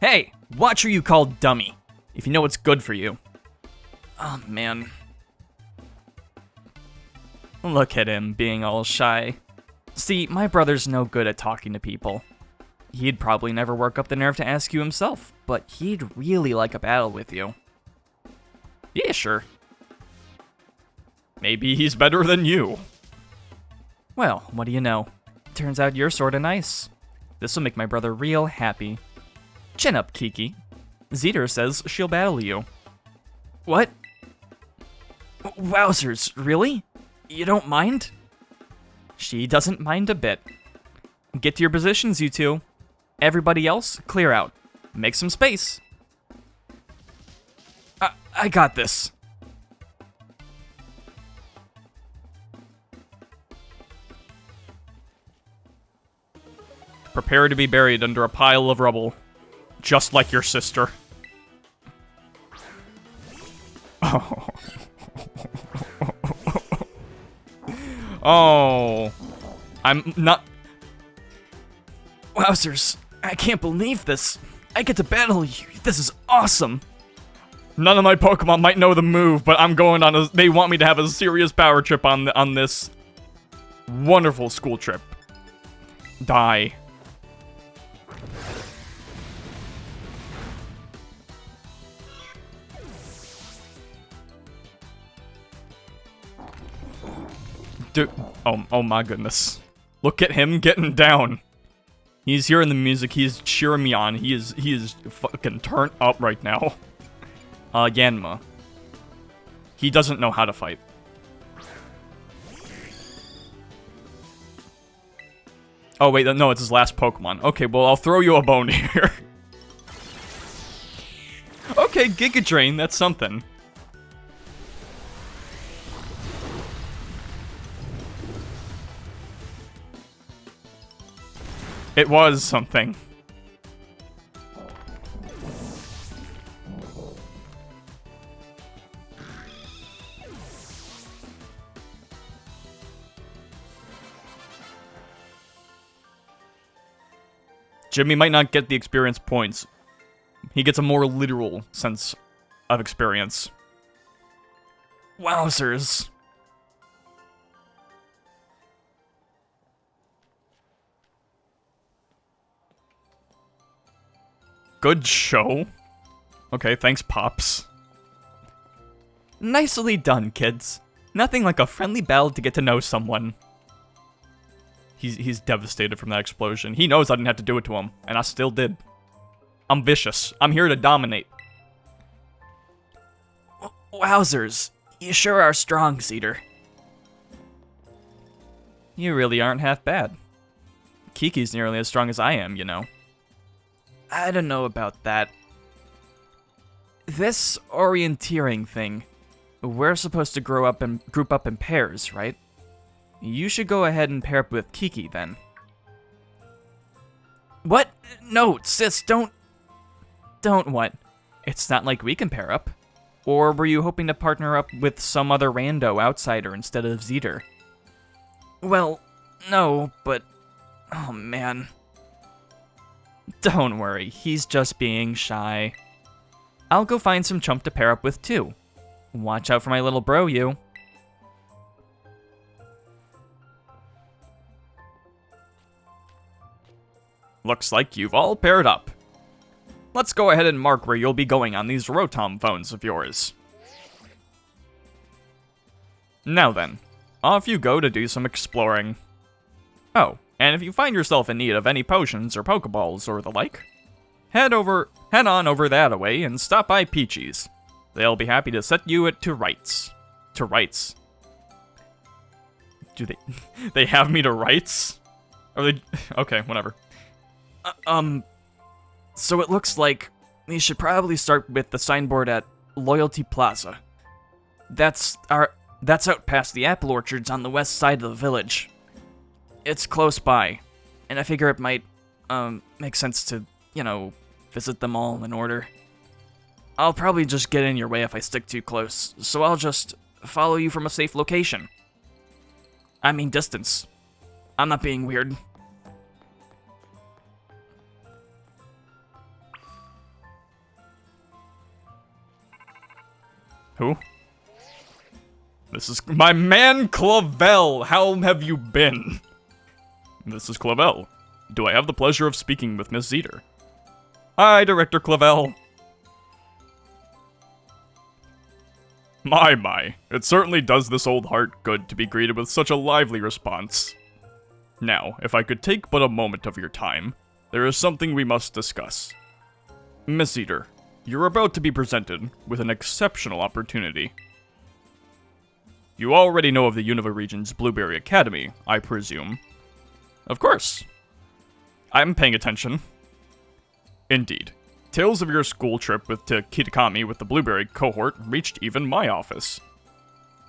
Hey, watch who you call dummy, if you know what's good for you. Oh, man. Look at him, being all shy. See, my brother's no good at talking to people. He'd probably never work up the nerve to ask you himself, but he'd really like a battle with you. Yeah, sure. Maybe he's better than you. Well, what do you know? Turns out you're sorta nice. This'll make my brother real happy. Chin up, Kiki. Zeter says she'll battle you. What? Wowzers, really? You don't mind? She doesn't mind a bit. Get to your positions, you two. Everybody else, clear out. Make some space. I got this. Prepare to be buried under a pile of rubble. Just like your sister. Oh. Oh. I'm not... Wowzers. I can't believe this. I get to battle you. This is awesome. None of my Pokemon might know the move, but I'm going on a... They want me to have a serious power trip on this wonderful school trip. Die. Dude, oh my goodness. Look at him getting down. He's hearing the music, he's cheering me on. He is fucking turned up right now. Yanma. He doesn't know how to fight. Oh wait, no, it's his last Pokemon. Okay, well, I'll throw you a bone here. Okay, Giga Drain, that's something. It was something. Jimmy might not get the experience points. He gets a more literal sense of experience. Wowzers. Good show. Okay, thanks, Pops. Nicely done, kids. Nothing like a friendly battle to get to know someone. He's devastated from that explosion. He knows I didn't have to do it to him, and I still did. I'm vicious. I'm here to dominate. Wowzers. You sure are strong, Zeter. You really aren't half bad. Kiki's nearly as strong as I am, you know. I don't know about that. This orienteering thing, we're supposed to group up in pairs, right? You should go ahead and pair up with Kiki, then. What? No, sis, don't... Don't what? It's not like we can pair up. Or were you hoping to partner up with some other rando outsider instead of Zeter? Well, no, but... Oh, man. Don't worry, he's just being shy. I'll go find some chump to pair up with, too. Watch out for my little bro, you. Looks like you've all paired up. Let's go ahead and mark where you'll be going on these Rotom phones of yours. Now then, off you go to do some exploring. Oh, and if you find yourself in need of any potions or Pokeballs or the like, head on over that way and stop by Peachy's. They'll be happy to set you to rights. Do they... they have me to rights? Are they... Okay, whatever. So it looks like we should probably start with the signboard at Loyalty Plaza. That's out past the apple orchards on the west side of the village. It's close by, and I figure it might, make sense to, you know, visit them all in order. I'll probably just get in your way if I stick too close, so I'll just follow you from a safe location. I mean distance. I'm not being weird. Who? This is my man Clavel. How have you been? This is Clavel. Do I have the pleasure of speaking with Miss Zeter? Hi, Director Clavel. My. It certainly does this old heart good to be greeted with such a lively response. Now, if I could take but a moment of your time, there is something we must discuss. Miss Zeter, you're about to be presented with an exceptional opportunity. You already know of the Unova region's Blueberry Academy, I presume. Of course. I'm paying attention. Indeed. Tales of your school trip to Kitakami with the Blueberry cohort reached even my office.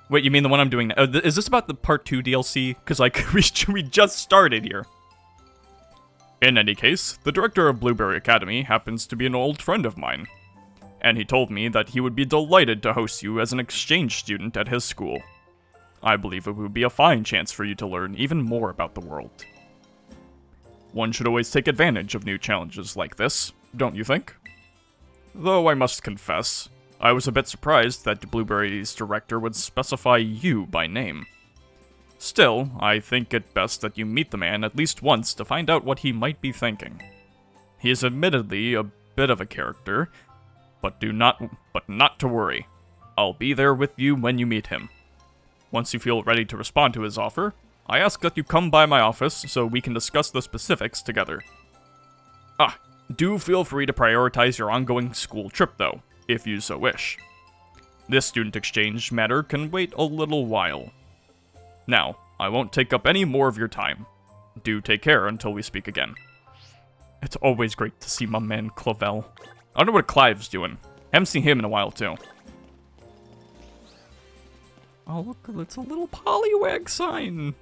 Wait, you mean the one I'm doing now? Is this about the Part 2 DLC? Because, like, we just started here. In any case, the director of Blueberry Academy happens to be an old friend of mine. And he told me that he would be delighted to host you as an exchange student at his school. I believe it would be a fine chance for you to learn even more about the world. One should always take advantage of new challenges like this, don't you think? Though I must confess, I was a bit surprised that Blueberry's director would specify you by name. Still, I think it best that you meet the man at least once to find out what he might be thinking. He is admittedly a bit of a character, but not to worry. I'll be there with you when you meet him. Once you feel ready to respond to his offer, I ask that you come by my office so we can discuss the specifics together. Do feel free to prioritize your ongoing school trip though, if you so wish. This student exchange matter can wait a little while. Now, I won't take up any more of your time. Do take care until we speak again. It's always great to see my man Clavel. I wonder what Clive's doing. Haven't seen him in a while too. Oh look, it's a little Poliwag sign.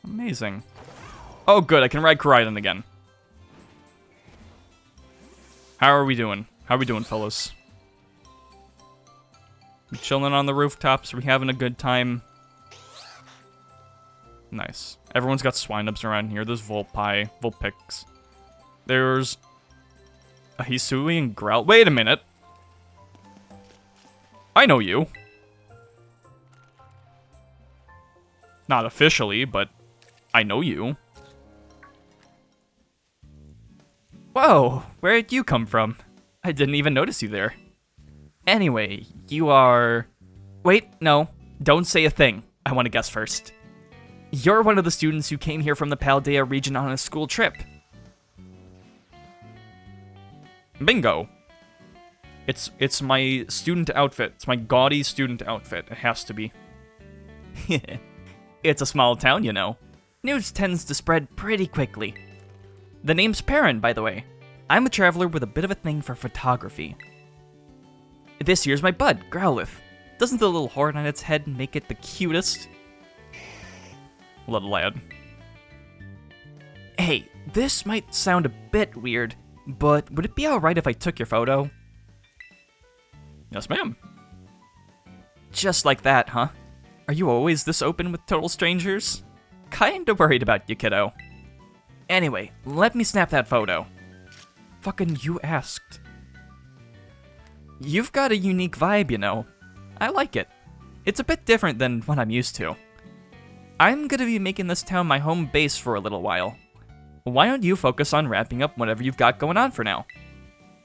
Amazing. Oh good, I can ride Koraidon again. How are we doing? How are we doing, fellas? We chilling on the rooftops? Are we having a good time? Nice. Everyone's got Swinubs around here. There's Vulpix. There's a Hisui and Growl. Wait a minute. I know you. Not officially, but I know you. Whoa, where did you come from? I didn't even notice you there. Anyway, you are... Wait, no, don't say a thing. I want to guess first. You're one of the students who came here from the Paldea region on a school trip. Bingo. It's my student outfit. It's my gaudy student outfit. It has to be. It's a small town, you know. News tends to spread pretty quickly. The name's Perrin, by the way. I'm a traveler with a bit of a thing for photography. This here's my bud, Growlithe. Doesn't the little horn on its head make it the cutest? Little lad. Hey, this might sound a bit weird, but would it be alright if I took your photo? Yes, ma'am. Just like that, huh? Are you always this open with total strangers? Kinda worried about you, kiddo. Anyway, let me snap that photo. Fucking you asked. You've got a unique vibe, you know. I like it. It's a bit different than what I'm used to. I'm gonna be making this town my home base for a little while. Why don't you focus on wrapping up whatever you've got going on for now?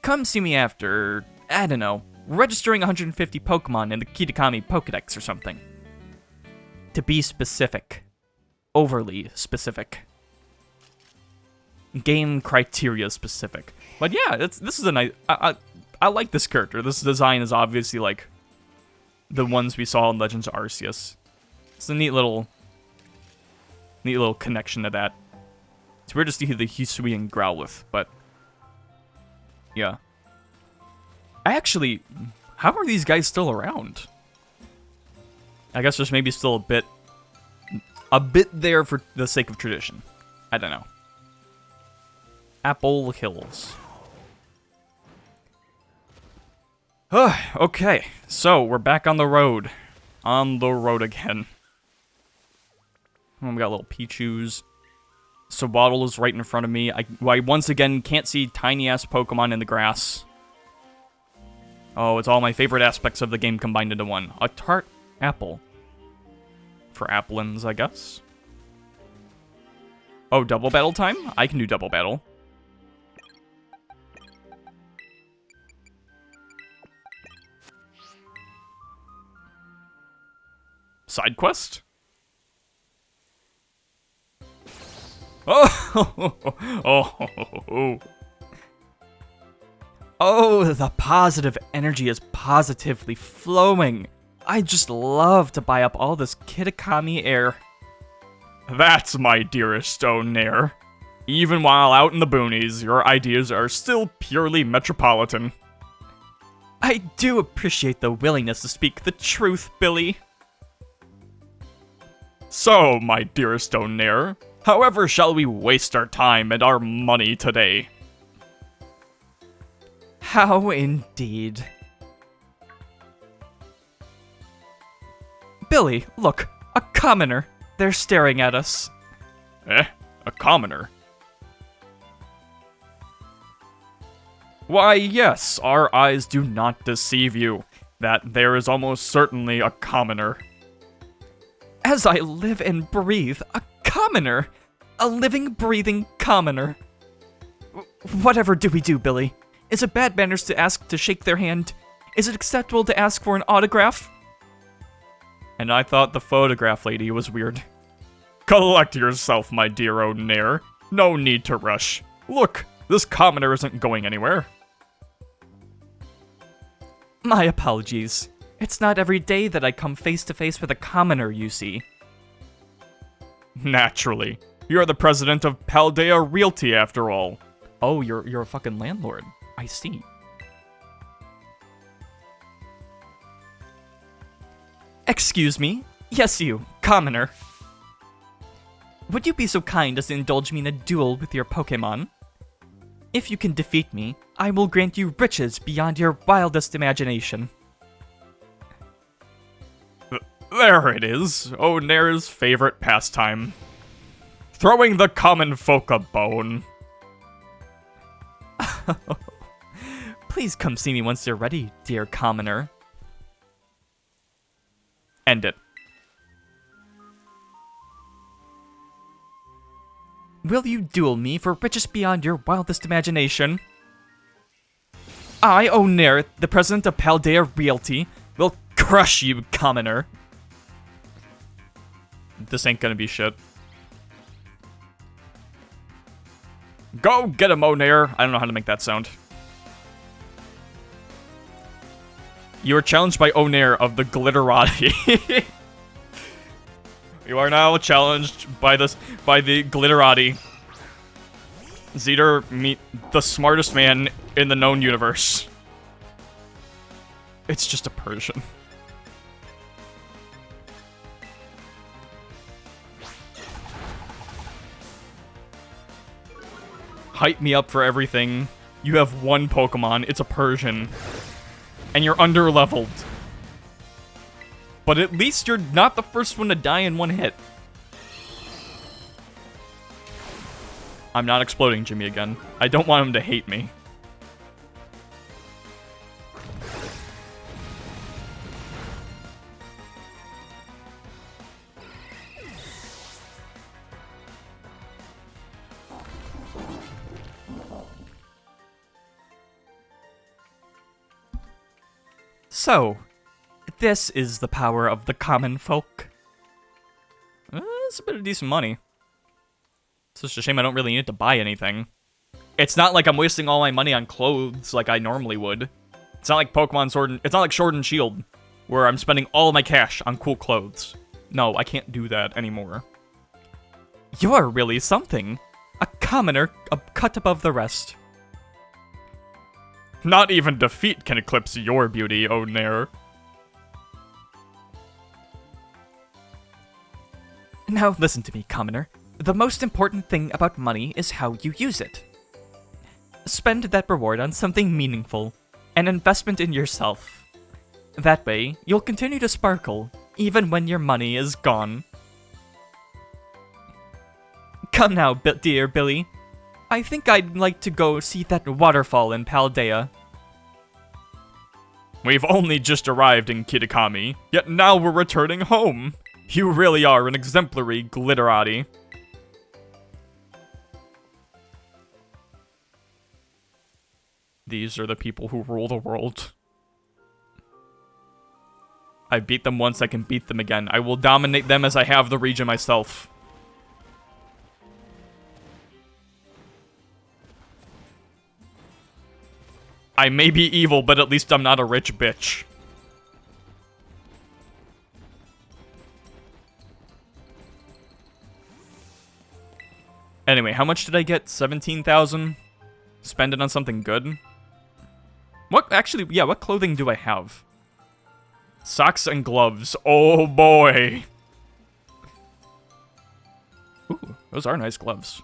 Come see me after, I don't know, registering 150 Pokemon in the Kitakami Pokedex or something. To be specific. Overly specific. Game criteria specific. But yeah, this is a nice... I like this character. This design is obviously like the ones we saw in Legends of Arceus. It's a neat little Neat little connection to that. It's weird to see the Hisui and Growlithe, but yeah. Actually, how are these guys still around? I guess there's maybe still a bit there for the sake of tradition. I don't know. Apple Hills. Okay, so we're back on the road. On the road again. Oh, we got little Pichus. Sawaddle is right in front of me. I once again can't see tiny-ass Pokemon in the grass. Oh, it's all my favorite aspects of the game combined into one. A tart apple. For Applins, I guess. Oh, double battle time? I can do double battle. Side quest? Oh, oh, the positive energy is positively flowing. I just love to buy up all this Kitakami air. That's my dearest Onair. Even while out in the boonies, your ideas are still purely metropolitan. I do appreciate the willingness to speak the truth, Billy. So, my dearest Onair, however shall we waste our time and our money today? How indeed. Billy, look, a commoner. They're staring at us. Eh? A commoner? Why, yes, our eyes do not deceive you. That there is almost certainly a commoner. As I live and breathe, a commoner! A living, breathing commoner. Whatever do we do, Billy? Is it bad manners to ask to shake their hand? Is it acceptable to ask for an autograph? And I thought the photograph lady was weird. Collect yourself, my dear Onair. No need to rush. Look, this commoner isn't going anywhere. My apologies. It's not every day that I come face to face with a commoner, you see. Naturally. You're the president of Paldea Realty, after all. Oh, you're a fucking landlord. I see. Excuse me? Yes, you, commoner. Would you be so kind as to indulge me in a duel with your Pokemon? If you can defeat me, I will grant you riches beyond your wildest imagination. There it is, Onair's favorite pastime. Throwing the common folk a bone. Please come see me once you're ready, dear commoner. End it. Will you duel me for riches beyond your wildest imagination? I, Onair, the president of Paldea Realty, will crush you, commoner. This ain't gonna be shit. Go get him, Onair. I don't know how to make that sound. You are challenged by Onair of the Glitterati. You are now challenged by the Glitterati. Zeter, meet the smartest man in the known universe. It's just a Persian. Hype me up for everything. You have one Pokemon, it's a Persian. And you're under-leveled. But at least you're not the first one to die in one hit. I'm not exploding Jimmy again. I don't want him to hate me. So, this is the power of the common folk. It's a bit of decent money. It's just a shame I don't really need to buy anything. It's not like I'm wasting all my money on clothes like I normally would. It's not like Pokemon Sword and... It's not like Sword and Shield, where I'm spending all my cash on cool clothes. No, I can't do that anymore. You're really something. A commoner cut above the rest. Not even defeat can eclipse your beauty, O Nair. Now listen to me, commoner. The most important thing about money is how you use it. Spend that reward on something meaningful, an investment in yourself. That way, you'll continue to sparkle, even when your money is gone. Come now, dear Billy. I think I'd like to go see that waterfall in Paldea. We've only just arrived in Kitakami, yet now we're returning home. You really are an exemplary glitterati. These are the people who rule the world. I beat them once, I can beat them again. I will dominate them as I have the region myself. I may be evil, but at least I'm not a rich bitch. Anyway, how much did I get? 17,000? Spend it on something good? What, actually, yeah, what clothing do I have? Socks and gloves. Oh boy! Ooh, those are nice gloves.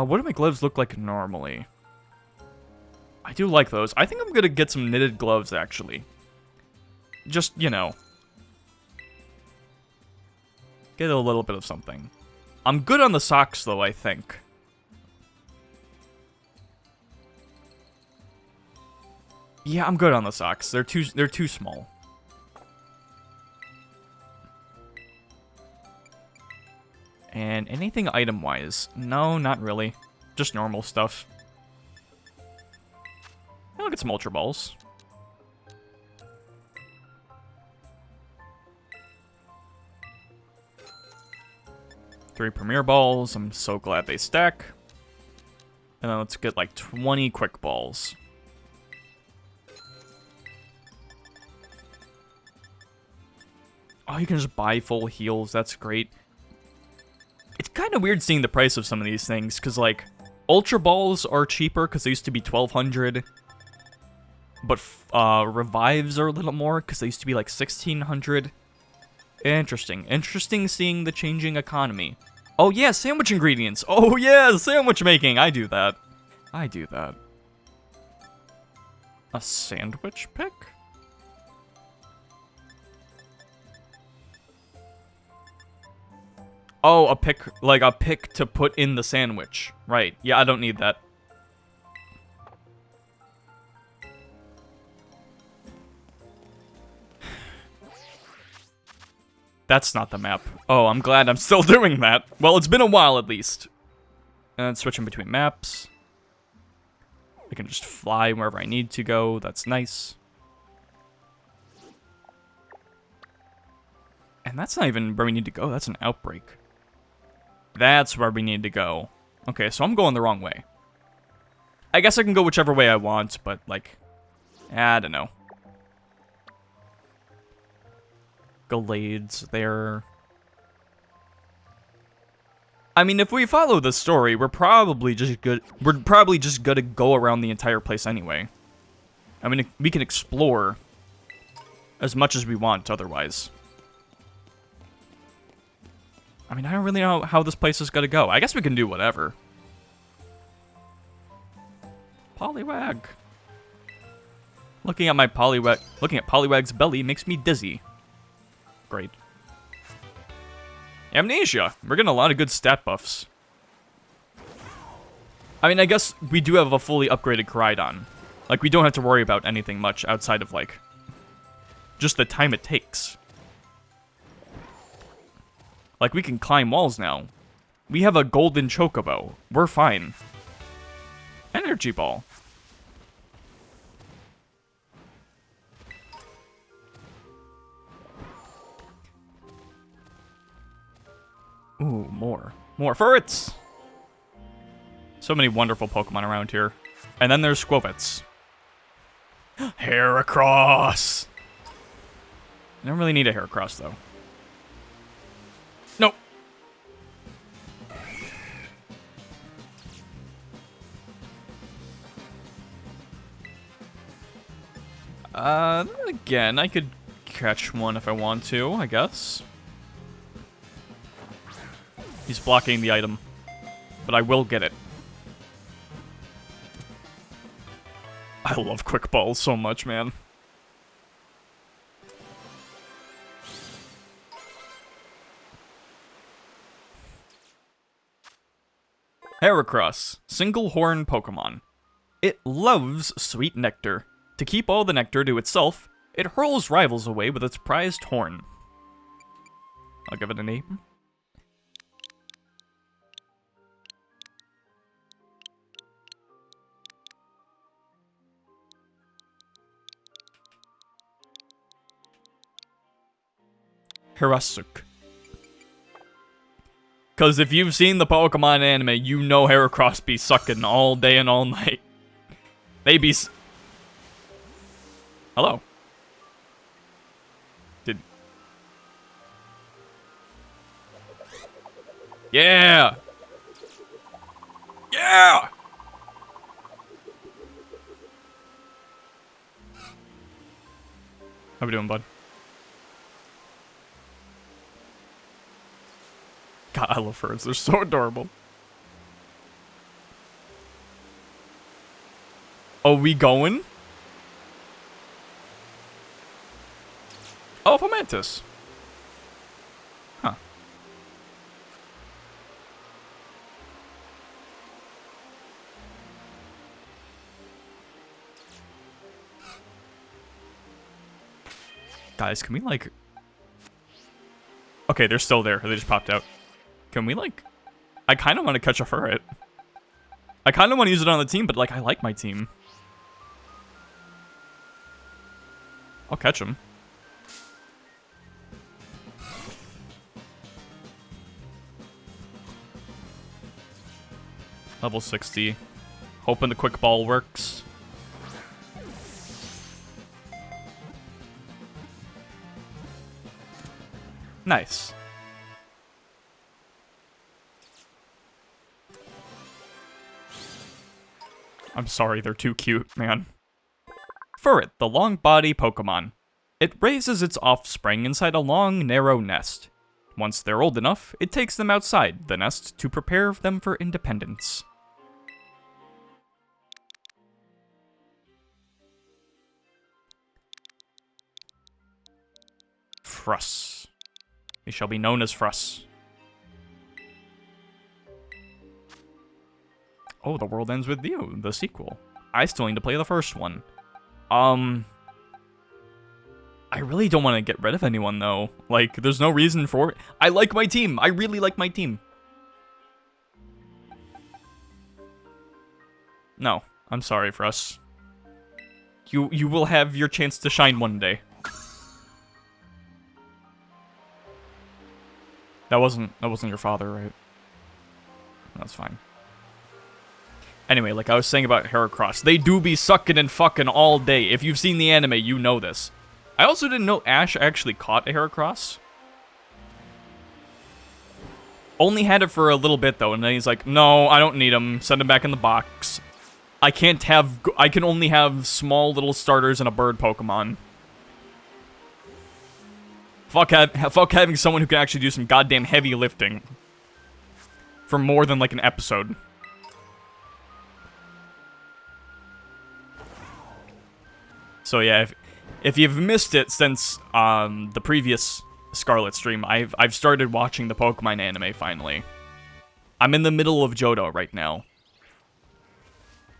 What do my gloves look like normally? I do like those. I think I'm gonna get some knitted gloves, actually. Just, you know. Get a little bit of something. I'm good on the socks, though, I think. Yeah, I'm good on the socks. They're too small. And anything item-wise? No, not really. Just normal stuff. I'll get some Ultra Balls. Three Premier Balls. I'm so glad they stack. And then let's get like 20 Quick Balls. Oh, you can just buy full heals. That's great. It's kind of weird seeing the price of some of these things, because, like, Ultra Balls are cheaper because they used to be 1,200. But Revives are a little more because they used to be, like, 1,600. Interesting. Interesting seeing the changing economy. Oh, yeah, sandwich ingredients. Oh, yeah, sandwich making. I do that. I do that. A sandwich pick? Oh, a pick, like a pick to put in the sandwich. Right. Yeah, I don't need that. That's not the map. Oh, I'm glad I'm still doing that. Well, it's been a while at least. And switching between maps. I can just fly wherever I need to go. That's nice. And that's not even where we need to go. That's an outbreak. That's where we need to go. Okay, so I'm going the wrong way. I guess I can go whichever way I want, but, like, I don't know. Glades there. I mean, if we follow the story, we're probably just gonna go around the entire place anyway. I mean, we can explore as much as we want otherwise. I mean, I don't really know how this place is gonna go. I guess we can do whatever. Poliwag. Looking at Poliwag's belly makes me dizzy. Great. Amnesia. We're getting a lot of good stat buffs. I mean, I guess we do have a fully upgraded Koraidon. Like, we don't have to worry about anything much outside of, like, just the time it takes. Like, we can climb walls now. We have a golden chocobo. We're fine. Energy ball. Ooh, more. More ferrets! So many wonderful Pokemon around here. And then there's Squovets. Heracross! I don't really need a Heracross, though. Nope. Again, I could catch one if I want to, I guess. He's blocking the item, but I will get it. I love Quick Balls so much, man. Heracross, single horn Pokemon. It loves sweet nectar. To keep all the nectar to itself, it hurls rivals away with its prized horn. I'll give it a name. Hirasuk. Because if you've seen the Pokemon anime, you know Heracross be sucking all day and all night. They be... Hello. Yeah! Yeah! How we doing, bud? God, I love birds. They're so adorable. Oh, we going? Oh, Fomantis. Huh. Guys, can we, like... Okay, they're still there. They just popped out. Can we, like... I kind of want to catch a ferret. I kind of want to use it on the team, but, like, I like my team. I'll catch him. Level 60. Hoping the quick ball works. Nice. I'm sorry, they're too cute, man. Ferret, the long body Pokemon. It raises its offspring inside a long, narrow nest. Once they're old enough, it takes them outside the nest to prepare them for independence. Fruss. He shall be known as Fruss. Oh, The World Ends With You, the sequel. I still need to play the first one. I really don't want to get rid of anyone, though. Like, there's no reason for it. I like my team. I really like my team. No, I'm sorry, Fruss. You will have your chance to shine one day. That wasn't your father, right? That's fine. Anyway, like I was saying about Heracross, they do be sucking and fucking all day. If you've seen the anime, you know this. I also didn't know Ash actually caught a Heracross. Only had it for a little bit, though, and then he's like, no, I don't need him. Send him back in the box. I can only have small little starters and a bird Pokemon. Fuck having someone who can actually do some goddamn heavy lifting. For more than, like, an episode. So yeah, if you've missed it since the previous Scarlet stream, I've started watching the Pokemon anime finally. I'm in the middle of Johto right now.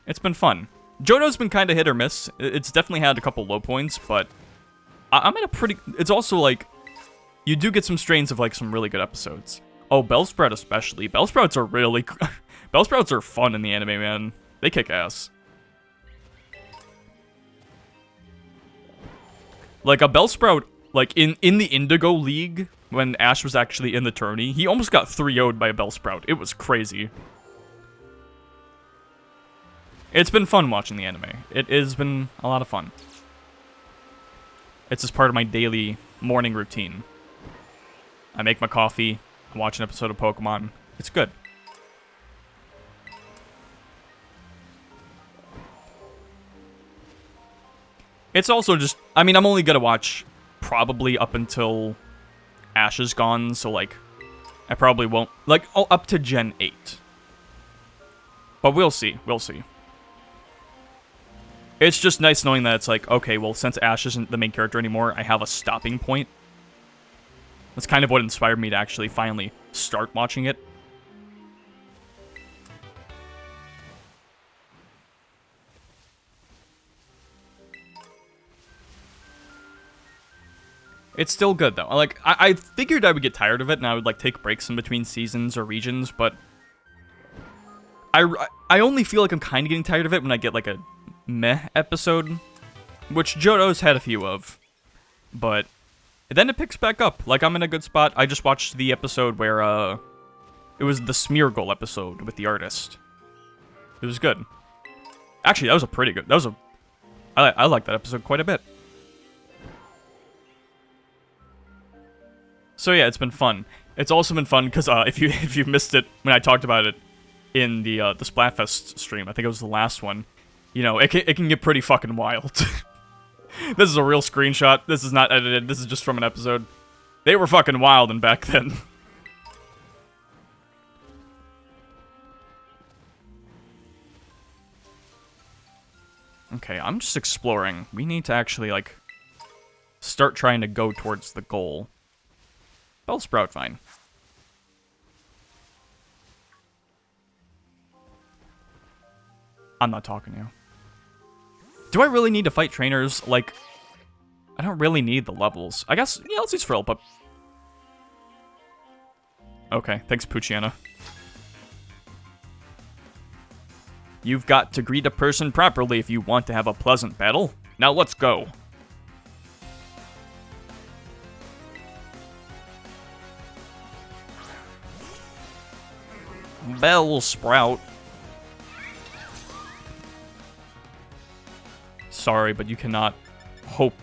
It's been fun. Johto's been kind of hit or miss. It's definitely had a couple low points, but I'm at a pretty... It's also like, you do get some strains of like some really good episodes. Oh, Bellsprout especially. Bellsprouts are really... Bellsprouts are fun in the anime, man. They kick ass. Like, a Bellsprout, like, in the Indigo League, when Ash was actually in the tourney, he almost got 3-0'd by a Bellsprout. It was crazy. It's been fun watching the anime. It has been a lot of fun. It's just part of my daily morning routine. I make my coffee, I watch an episode of Pokemon. It's good. It's also just, I mean, I'm only gonna watch probably up until Ash is gone, so, like, I probably won't, like, up to Gen 8. But we'll see, we'll see. It's just nice knowing that it's like, okay, well, since Ash isn't the main character anymore, I have a stopping point. That's kind of what inspired me to actually finally start watching it. It's still good, though. Like, I figured I would get tired of it, and I would, like, take breaks in between seasons or regions, but I only feel like I'm kind of getting tired of it when I get, like, a meh episode, which Johto's had a few of, but then it picks back up. Like, I'm in a good spot. I just watched the episode where, it was the Smeargle episode with the artist. It was good. Actually, that was a pretty good, I like that episode quite a bit. So yeah, it's been fun. It's also been fun because if you missed it when I talked about it in the Splatfest stream, I think it was the last one. You know, it can get pretty fucking wild. This is a real screenshot. This is not edited. This is just from an episode. They were fucking wild and back then. Okay, I'm just exploring. We need to actually, like, start trying to go towards the goal. Bellsprout, fine. I'm not talking to you. Do I really need to fight trainers? Like, I don't really need the levels. I guess, yeah, let's use Frill, but... Okay, thanks, Poochyena. You've got to greet a person properly if you want to have a pleasant battle. Now let's go. Bellsprout. Sorry, but you cannot hope.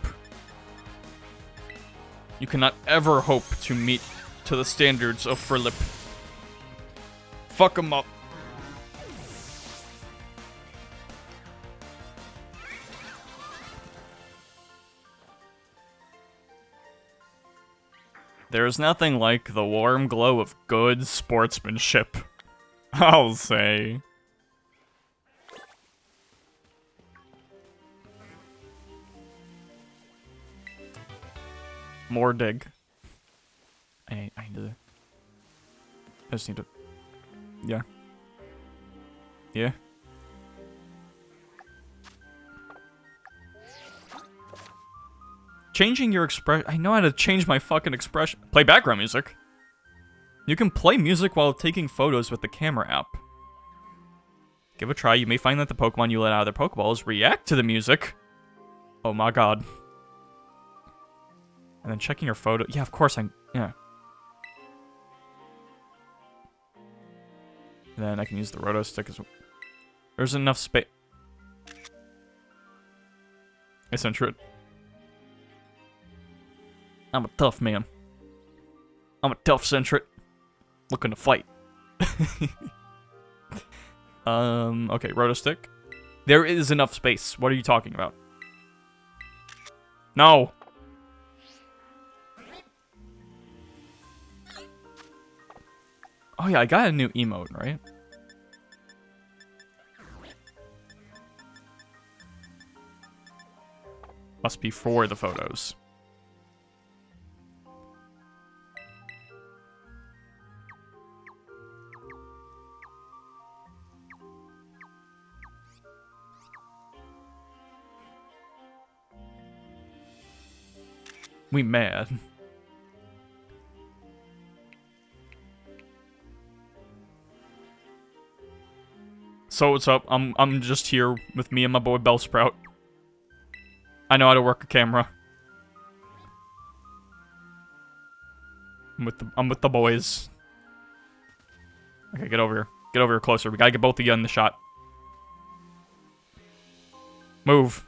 You cannot ever hope to meet to the standards of Frilip. Fuck him up. There's nothing like the warm glow of good sportsmanship, I'll say. More dig. I need to... I just need to... Yeah. Yeah. Changing your expression... I know how to change my fucking expression. Play background music. You can play music while taking photos with the camera app. Give it a try. You may find that the Pokemon you let out of their Pokeballs react to the music. Oh my god. And then checking your photo... Yeah, of course yeah. And then I can use the Roto Stick as well. There's enough space... Eccentric. I'm a tough man. I'm a tough centric. Looking to fight. Okay, Roto Stick. There is enough space. What are you talking about? No! Oh yeah, I got a new emote, right? Must be for the photos. We mad. So what's up? I'm just here with me and my boy Bellsprout. I know how to work a camera. I'm with the boys. Okay, get over here. Get over here closer. We gotta get both of you in the shot. Move.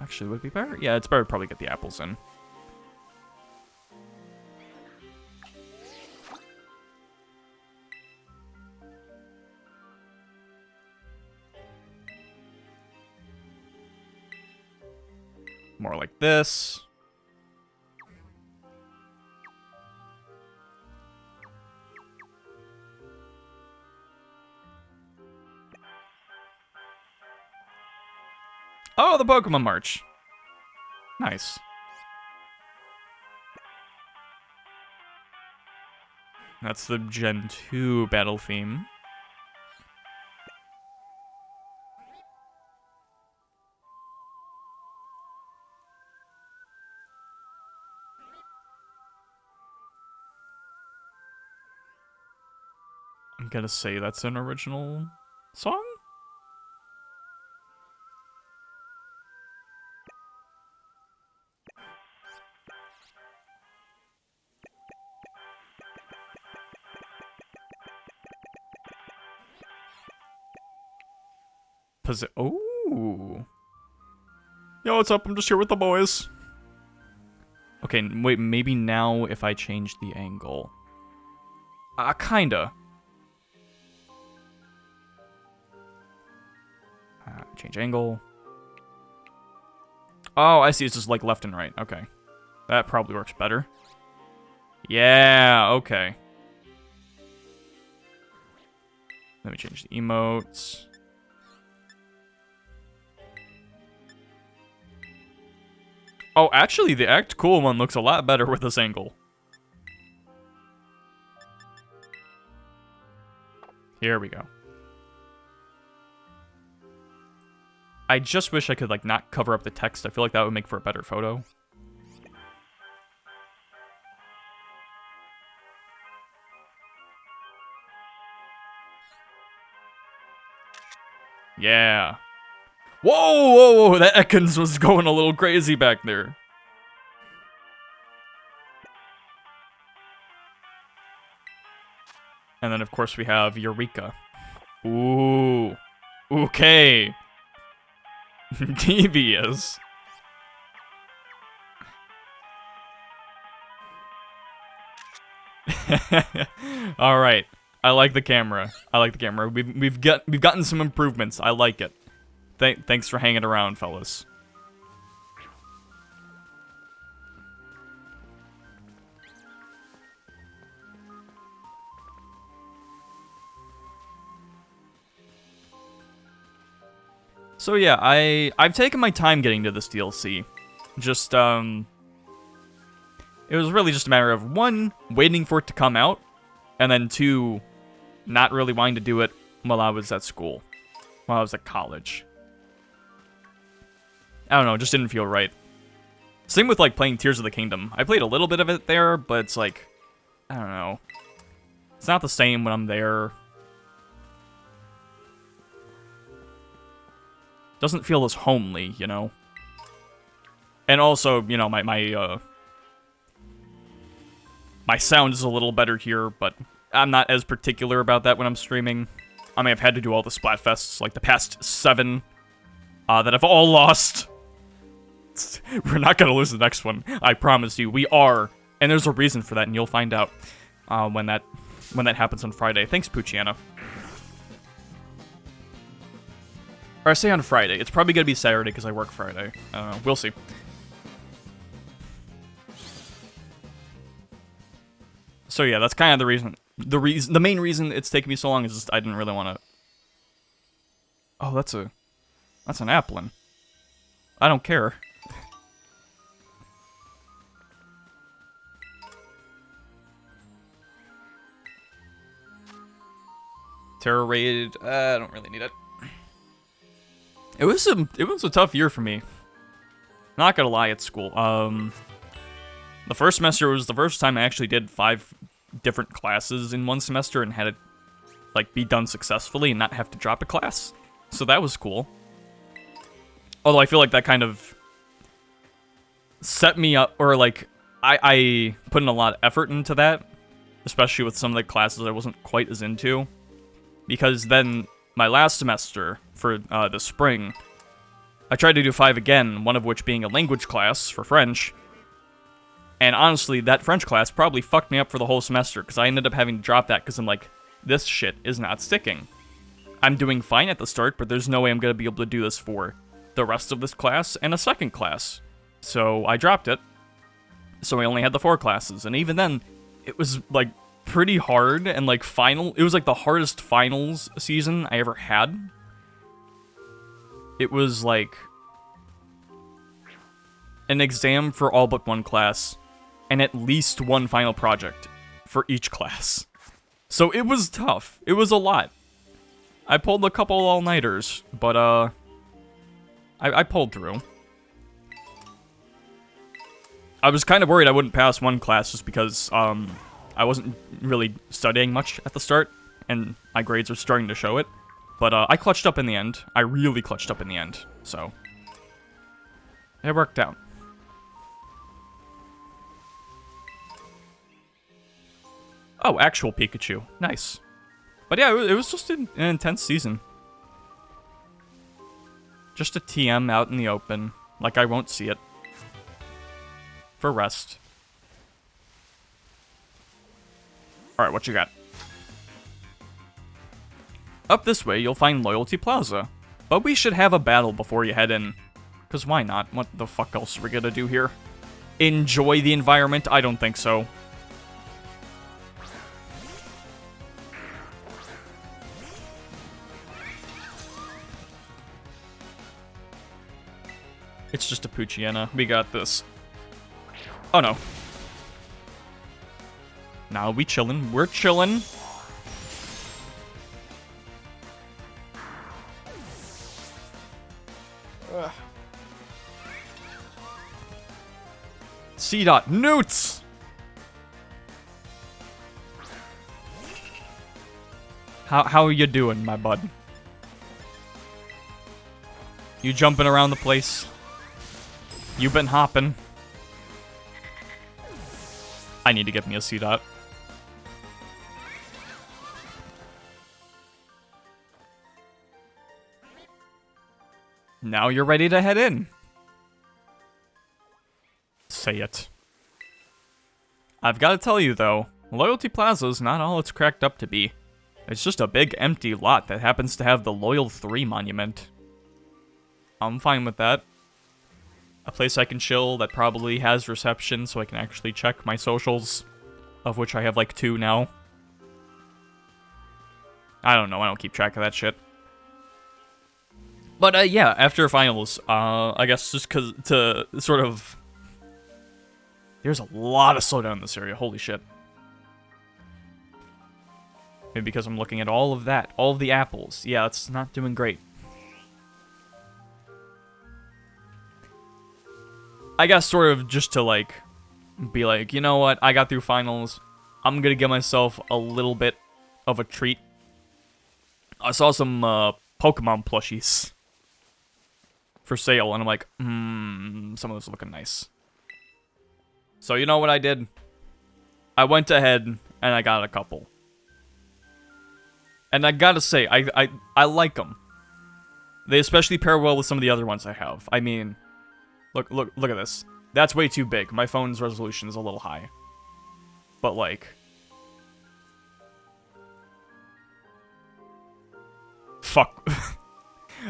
Actually, would it be better? Yeah, it's better to probably get the apples in. More like this. Oh, the Pokemon March. Nice. That's the Gen 2 battle theme. I'm gonna say that's an original song? Oh. Yo, what's up? I'm just here with the boys. Okay, wait, maybe now if I change the angle. Kinda. Change angle. Oh, I see. It's just like left and right. Okay. That probably works better. Yeah, okay. Let me change the emotes. Oh, actually, the Act Cool one looks a lot better with this angle. Here we go. I just wish I could, like, not cover up the text. I feel like that would make for a better photo. Yeah. Whoa, whoa, whoa, that Ekans was going a little crazy back there. And then, of course, we have Eureka. Ooh. Okay. Devious. All right. I like the camera. I like the camera. We've gotten some improvements. I like it. Thanks for hanging around, fellas. So yeah, I've taken my time getting to this DLC. Just it was really just a matter of 1, waiting for it to come out, and then 2, not really wanting to do it while I was at school, while I was at college. I don't know, it just didn't feel right. Same with, like, playing Tears of the Kingdom. I played a little bit of it there, but it's like, I don't know. It's not the same when I'm there. Doesn't feel as homely, you know? And also, you know, my sound is a little better here, but I'm not as particular about that when I'm streaming. I may have had to do all the Splatfests, like the past 7, that I've all lost. We're not gonna lose the next one, I promise you. We are, and there's a reason for that, and you'll find out when that happens on Friday. Thanks, Pucciana. Or I say on Friday. It's probably gonna be Saturday because I work Friday. I don't know. We'll see. So yeah, that's kind of the reason. The main reason it's taking me so long is just I didn't really want to. Oh, that's an applin. I don't care. Terror Raid. I don't really need it. It was a tough year for me. Not gonna lie, at school. The first semester was the first time I actually did 5 different classes in one semester and had it, like, be done successfully and not have to drop a class. So that was cool. Although I feel like that kind of set me up, or like, I put in a lot of effort into that, especially with some of the classes I wasn't quite as into. Because then, my last semester, for the spring, I tried to do 5 again, one of which being a language class for French. And honestly, that French class probably fucked me up for the whole semester, because I ended up having to drop that because I'm like, this shit is not sticking. I'm doing fine at the start, but there's no way I'm going to be able to do this for the rest of this class and a second class. So I dropped it. So I only had the 4 classes, and even then, it was like pretty hard, and like it was like the hardest finals season I ever had. It was like an exam for all but one class, and at least one final project for each class. So it was tough. It was a lot. I pulled a couple all-nighters, but I pulled through. I was kind of worried I wouldn't pass one class just because I wasn't really studying much at the start, and my grades were starting to show it. But I clutched up in the end. I really clutched up in the end, so it worked out. Oh, actual Pikachu. Nice. But yeah, it was just an intense season. Just a TM out in the open, like I won't see it. For rest. Alright, what you got? Up this way, you'll find Loyalty Plaza. But we should have a battle before you head in. Because why not? What the fuck else are we gonna do here? Enjoy the environment? I don't think so. It's just a Poochyena. We got this. Oh no. Now we chillin'. We're chillin'. C-Dot Newts! How are you doing, my bud? You jumping around the place? You been hopping? I need to get me a C-Dot. Now you're ready to head in. Say it. I've got to tell you, though, Loyalty Plaza's not all it's cracked up to be. It's just a big empty lot that happens to have the Loyal 3 monument. I'm fine with that. A place I can chill that probably has reception so I can actually check my socials, of which I have like 2 now. I don't know, I don't keep track of that shit. But yeah, after finals, I guess just to sort of... There's a lot of slowdown in this area, holy shit. Maybe because I'm looking at all of that, all of the apples. Yeah, it's not doing great. I guess sort of just to like, be like, you know what, I got through finals. I'm gonna give myself a little bit of a treat. I saw some Pokemon plushies for sale, and I'm like, some of those are looking nice. So you know what I did? I went ahead and I got a couple. And I gotta say, I like them. They especially pair well with some of the other ones I have. I mean, look at this. That's way too big. My phone's resolution is a little high. But like... Fuck.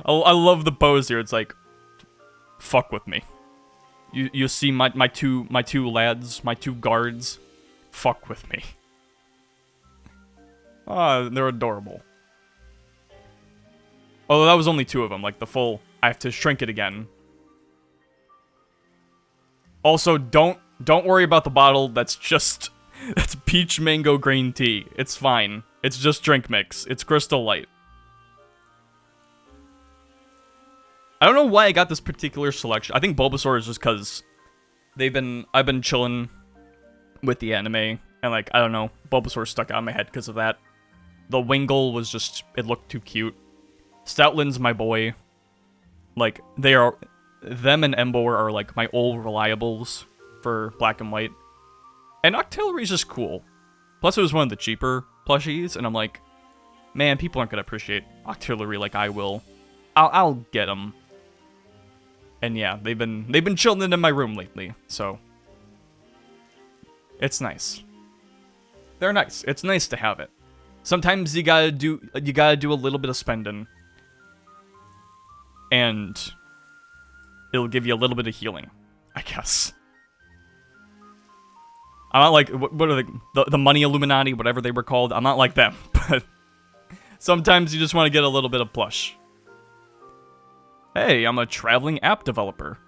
I love the pose here. It's like, fuck with me. You see my two lads, my 2 guards, fuck with me. Ah, they're adorable. Although that was only 2 of them, like the full, I have to shrink it again. Also, don't worry about the bottle, that's peach mango green tea. It's fine. It's just drink mix. It's Crystal Light. I don't know why I got this particular selection. I think Bulbasaur is just because I've been chilling with the anime, and like, I don't know, Bulbasaur stuck out in my head because of that. The Wingull was just, it looked too cute. Stoutland's my boy. Like, them and Embor are, like, my old reliables for Black and White. And Octillery's just cool. Plus, it was one of the cheaper plushies, and I'm like, man, people aren't gonna appreciate Octillery like I will. I'll get them. And yeah, they've been chilling in my room lately, so it's nice. They're nice. It's nice to have it. Sometimes you gotta do a little bit of spending, and it'll give you a little bit of healing, I guess. I'm not like, what are the money Illuminati, whatever they were called. I'm not like them, but sometimes you just want to get a little bit of plush. Hey, I'm a traveling app developer.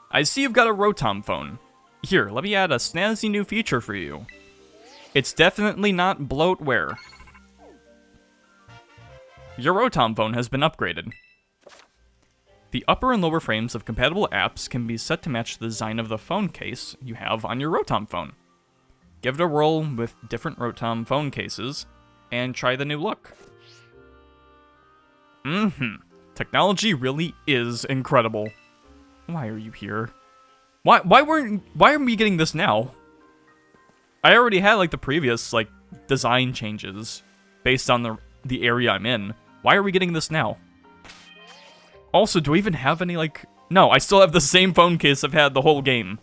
I see you've got a Rotom phone. Here, let me add a snazzy new feature for you. It's definitely not bloatware. Your Rotom phone has been upgraded. The upper and lower frames of compatible apps can be set to match the design of the phone case you have on your Rotom phone. Give it a whirl with different Rotom phone cases, and try the new look. Technology really is incredible. Why are you here? Why aren't we getting this now? I already had, like, the previous, like, design changes based on the area I'm in. Why are we getting this now? Also, do I even have any, like... No, I still have the same phone case I've had the whole game.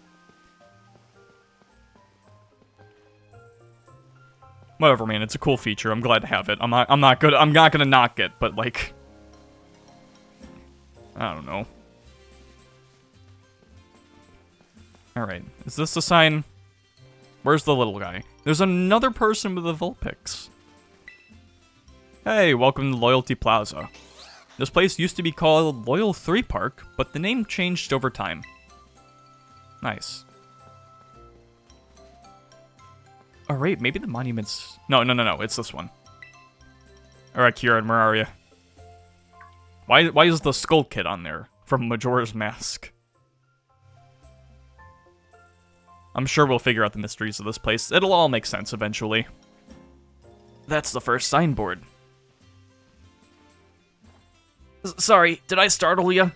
Whatever, man. It's a cool feature. I'm glad to have it. I'm not gonna knock it, but, like... I don't know. Alright. Is this a sign? Where's the little guy? There's another person with a Vulpix. Hey, welcome to Loyalty Plaza. This place used to be called Loyal 3 Park, but the name changed over time. Nice. Alright, maybe the monuments... No, it's this one. Alright, Kieran, where are you? Why is the Skull Kid on there from Majora's Mask? I'm sure we'll figure out the mysteries of this place. It'll all make sense eventually. That's the first signboard. Sorry, did I startle you?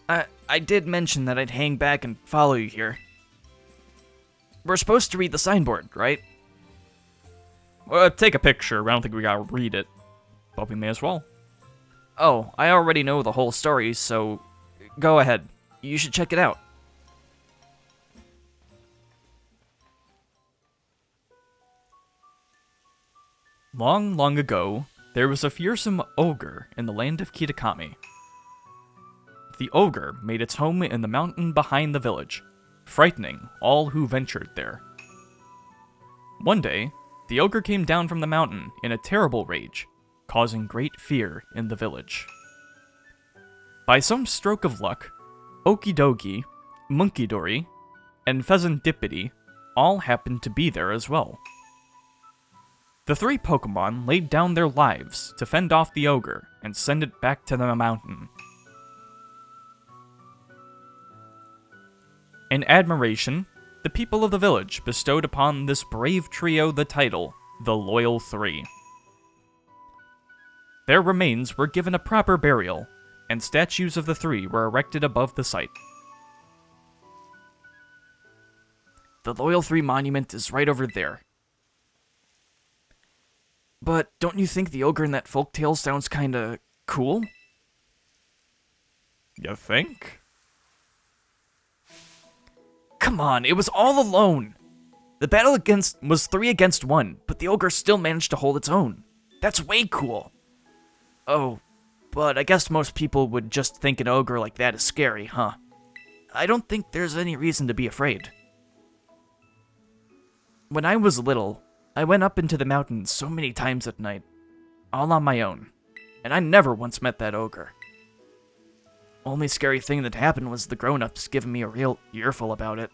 I did mention that I'd hang back and follow you here. We're supposed to read the signboard, right? Well, take a picture. I don't think we gotta read it. But we may as well. Oh, I already know the whole story, so go ahead. You should check it out. Long, long ago, there was a fearsome ogre in the land of Kitakami. The ogre made its home in the mountain behind the village, frightening all who ventured there. One day, the ogre came down from the mountain in a terrible rage, causing great fear in the village. By some stroke of luck, Okidogi, Monkidori, and Pheasantipity all happened to be there as well. The 3 Pokemon laid down their lives to fend off the ogre and send it back to the mountain. In admiration, the people of the village bestowed upon this brave trio the title, the Loyal 3. Their remains were given a proper burial, and statues of the 3 were erected above the site. The Loyal 3 monument is right over there. But don't you think the ogre in that folktale sounds kinda cool? You think? Come on, it was all alone! The battle was 3 against 1, but the ogre still managed to hold its own. That's way cool! Oh, but I guess most people would just think an ogre like that is scary, huh? I don't think there's any reason to be afraid. When I was little, I went up into the mountains so many times at night, all on my own, and I never once met that ogre. Only scary thing that happened was the grown-ups giving me a real earful about it.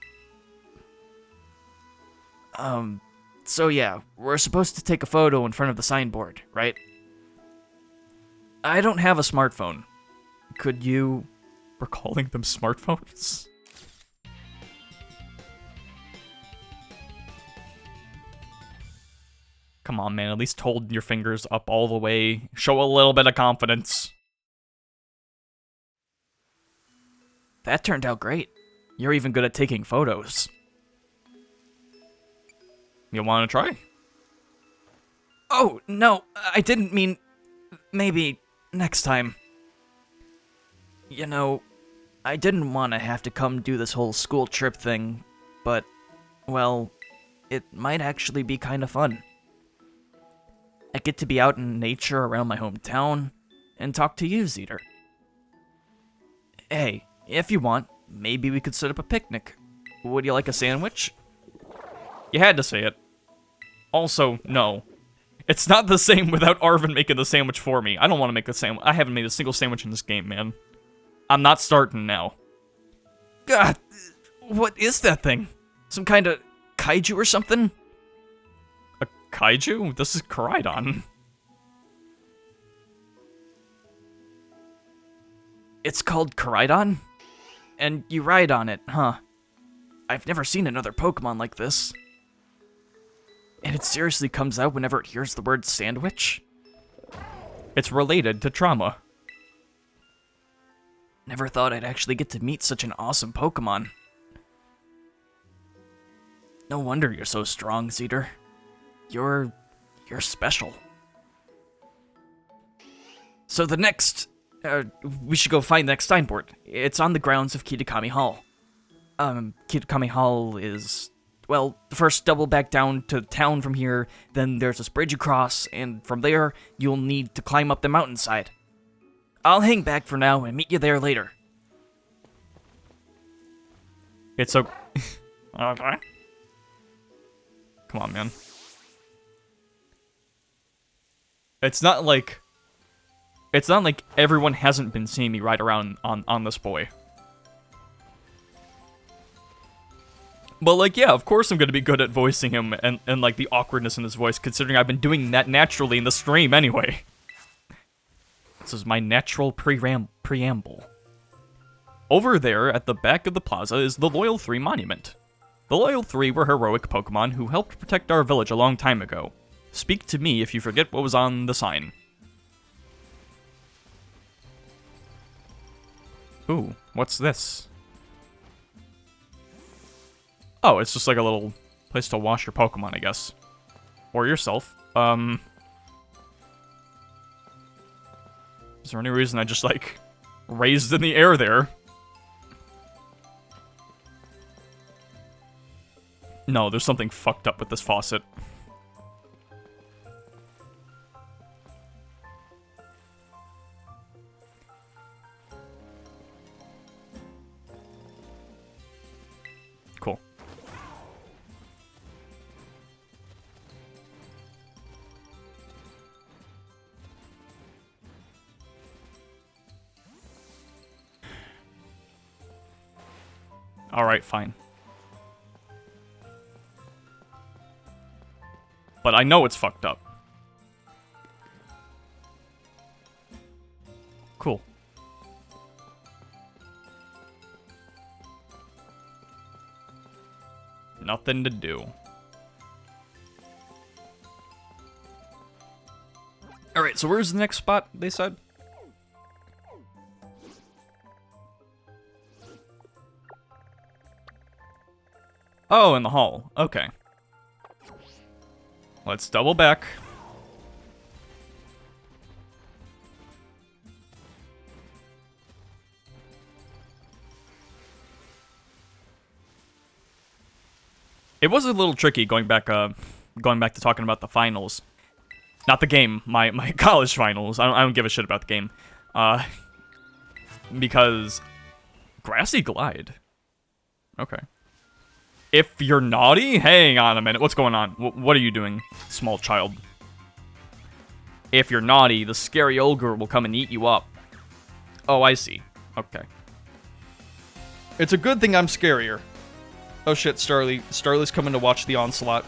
So yeah, we're supposed to take a photo in front of the signboard, right? I don't have a smartphone. Could you... We're calling them smartphones? Come on, man, at least hold your fingers up all the way. Show a little bit of confidence. That turned out great. You're even good at taking photos. You want to try? Oh, no, I didn't mean... Maybe next time. You know, I didn't want to have to come do this whole school trip thing, but, well, it might actually be kind of fun. I get to be out in nature around my hometown and talk to you, Zeter. Hey, if you want, maybe we could set up a picnic. Would you like a sandwich? You had to say it. Also, no. It's not the same without Arvin making the sandwich for me. I don't want to make a sandwich. I haven't made a single sandwich in this game, man. I'm not starting now. God, what is that thing? Some kind of kaiju or something? A kaiju? This is Koraidon. It's called Koraidon? And you ride on it, huh? I've never seen another Pokemon like this. And it seriously comes out whenever it hears the word sandwich? It's related to trauma. Never thought I'd actually get to meet such an awesome Pokemon. No wonder you're so strong, Zeter. You're special. So the next... we should go find the next signboard. It's on the grounds of Kitakami Hall. Kitakami Hall is... Well, first double back down to town from here, then there's this bridge across, and from there, you'll need to climb up the mountainside. I'll hang back for now and meet you there later. It's okay. Okay. Come on, man. It's not like everyone hasn't been seeing me ride around on this boy. But, like, yeah, of course I'm going to be good at voicing him and, like, the awkwardness in his voice, considering I've been doing that naturally in the stream anyway. This is my natural preamble. Over there, at the back of the plaza, is the Loyal 3 Monument. The Loyal 3 were heroic Pokemon who helped protect our village a long time ago. Speak to me if you forget what was on the sign. Ooh, what's this? Oh, it's just like a little place to wash your Pokemon, I guess. Or yourself. Is there any reason I just, like, raised in the air there? No, there's something fucked up with this faucet. Cool. Alright, fine. But I know it's fucked up. Cool. Nothing to do. Alright, so where's the next spot, they said? Oh, in the hall. Okay. Let's double back. It was a little tricky going back to talking about the finals. Not the game, my college finals. I don't give a shit about the game. Because Grassy Glide. Okay. If you're naughty? Hang on a minute. What's going on? What are you doing, small child? If you're naughty, the scary ogre will come and eat you up. Oh, I see. Okay. It's a good thing I'm scarier. Oh shit, Starly. Starly's coming to watch the onslaught.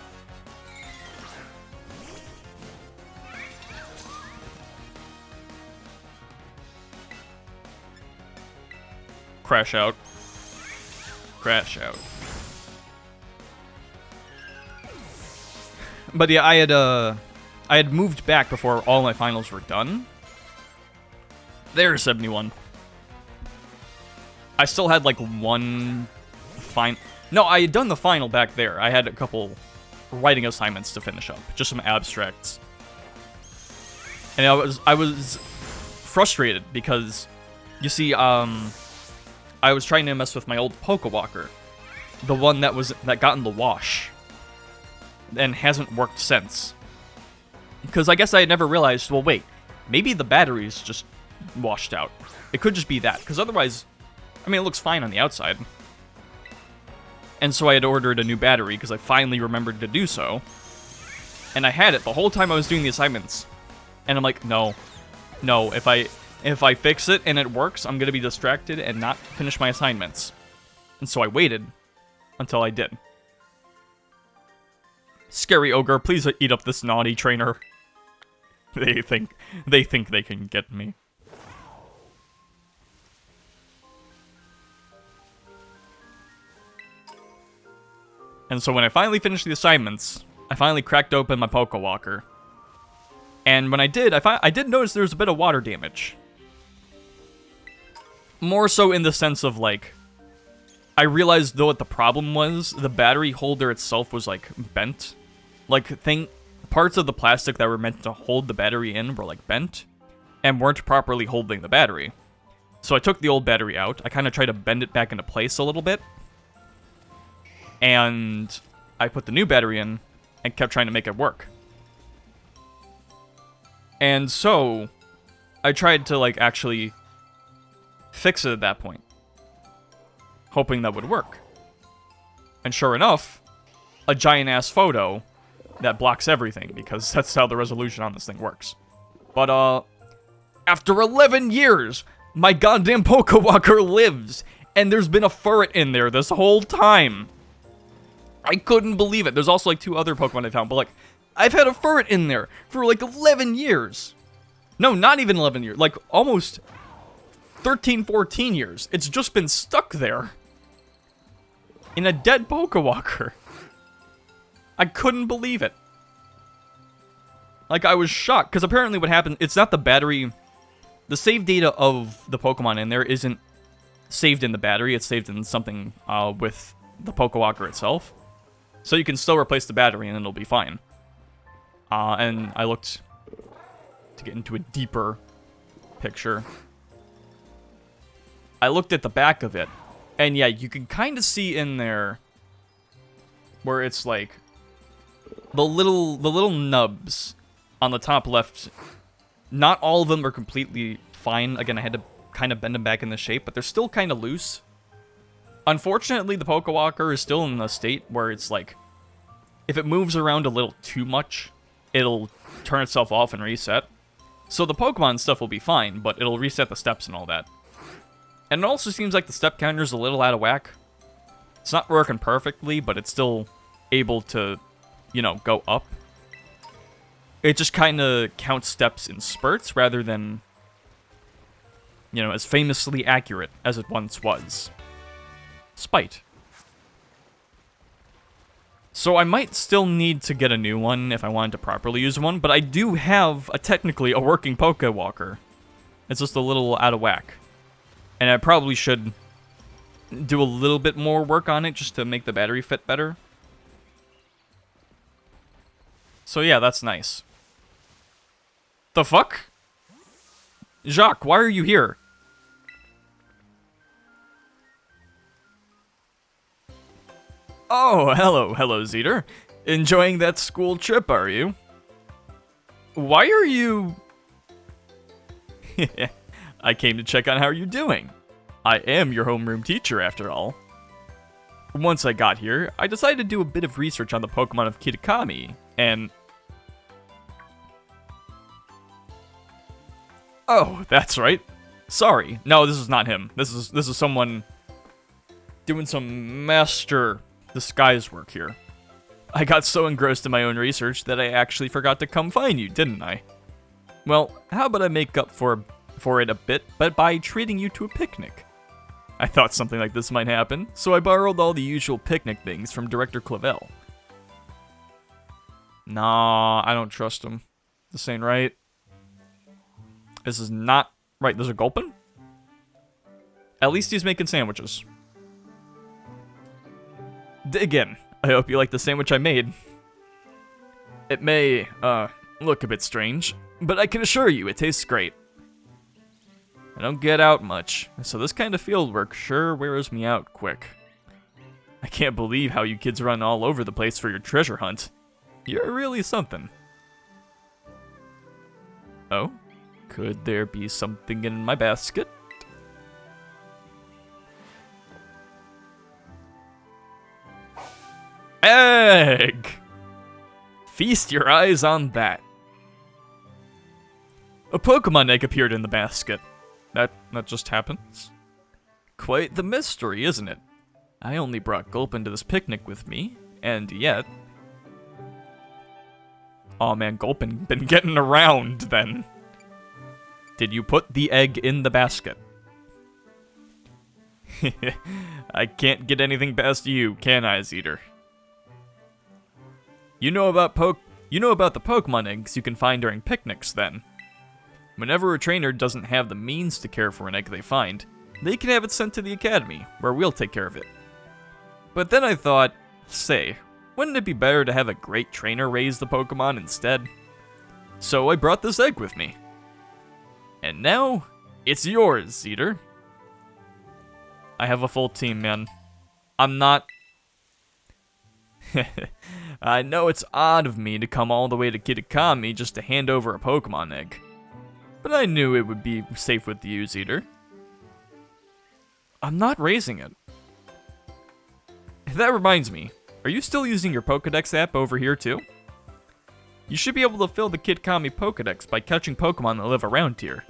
Crash out. Crash out. But yeah, I had moved back before all my finals were done. There's 71. I still had like one No, I had done the final back there. I had a couple writing assignments to finish up, just some abstracts. And I was frustrated because, you see, I was trying to mess with my old Pokewalker, the one that got in the wash, and hasn't worked since. Because I guess I had never realized, well, wait, maybe the battery's just washed out. It could just be that, because otherwise, I mean, it looks fine on the outside. And so I had ordered a new battery, because I finally remembered to do so. And I had it the whole time I was doing the assignments. And I'm like, no, if I fix it and it works, I'm gonna be distracted and not finish my assignments. And so I waited until I did. Scary ogre, please eat up this naughty trainer. They think they can get me. And so when I finally finished the assignments, I finally cracked open my Pokewalker. And when I did, I did notice there was a bit of water damage. More so in the sense of, like, I realized, though, what the problem was. The battery holder itself was, like, bent. Like, parts of the plastic that were meant to hold the battery in were, like, bent. And weren't properly holding the battery. So I took the old battery out. I kind of tried to bend it back into place a little bit. And I put the new battery in and kept trying to make it work. And so I tried to, like, actually fix it at that point, hoping that would work. And sure enough, a giant-ass photo that blocks everything, because that's how the resolution on this thing works. But, after 11 years, my goddamn Pokewalker lives, and there's been a ferret in there this whole time. I couldn't believe it. There's also, like, 2 other Pokemon I found, but, like, I've had a ferret in there for, like, 11 years. No, not even 11 years. Like, almost 13, 14 years. It's just been stuck there. In a dead Pokewalker. I couldn't believe it. Like, I was shocked, because apparently what happened, it's not the battery. The save data of the Pokemon in there isn't saved in the battery. It's saved in something with the Pokewalker itself. So you can still replace the battery and it'll be fine. And I looked to get into a deeper picture. I looked at the back of it, and yeah, you can kind of see in there where it's like the little nubs on the top left. Not all of them are completely fine. Again, I had to kind of bend them back into shape, but they're still kind of loose. Unfortunately, the Pokewalker is still in a state where it's like, if it moves around a little too much, it'll turn itself off and reset. So the Pokemon stuff will be fine, but it'll reset the steps and all that. And it also seems like the step counter's a little out of whack. It's not working perfectly, but it's still able to, you know, go up. It just kind of counts steps in spurts rather than, you know, as famously accurate as it once was. Spite. So I might still need to get a new one if I wanted to properly use one, but I do have technically a working Pokewalker. It's just a little out of whack. And I probably should do a little bit more work on it just to make the battery fit better. So yeah, that's nice. The fuck? Jacques, why are you here? Oh, hello, Zeter. Enjoying that school trip, are you? Why are you... I came to check on how you're doing. I am your homeroom teacher, after all. Once I got here, I decided to do a bit of research on the Pokemon of Kitakami, and... Oh, that's right. Sorry. No, this is not him. This is someone doing some master disguise work here. I got so engrossed in my own research that I actually forgot to come find you, didn't I? Well, how about I make up for it a bit, but by treating you to a picnic? I thought something like this might happen, so I borrowed all the usual picnic things from Director Clavel. Nah, I don't trust him. This ain't right. This is not right. There's a Gulpin? At least he's making sandwiches. Dig in. I hope you like the sandwich I made. It may, look a bit strange, but I can assure you it tastes great. I don't get out much, so this kind of field work sure wears me out quick. I can't believe how you kids run all over the place for your treasure hunt. You're really something. Oh? Could there be something in my basket? Egg! Feast your eyes on that. A Pokemon egg appeared in the basket. That just happens. Quite the mystery, isn't it? I only brought Gulpin to this picnic with me, and yet... Aw man, Gulpin been getting around, then. Did you put the egg in the basket? I can't get anything past you, can I, Zeter? You know about the Pokemon eggs you can find during picnics, then. Whenever a trainer doesn't have the means to care for an egg they find, they can have it sent to the academy, where we'll take care of it. But then I thought, say, wouldn't it be better to have a great trainer raise the Pokemon instead? So I brought this egg with me. And now, it's yours, Zeter. I have a full team, man. I'm not... I know it's odd of me to come all the way to Kitakami just to hand over a Pokemon egg. But I knew it would be safe with you, Zeter. I'm not raising it. That reminds me, are you still using your Pokedex app over here too? You should be able to fill the Kitakami Pokedex by catching Pokemon that live around here.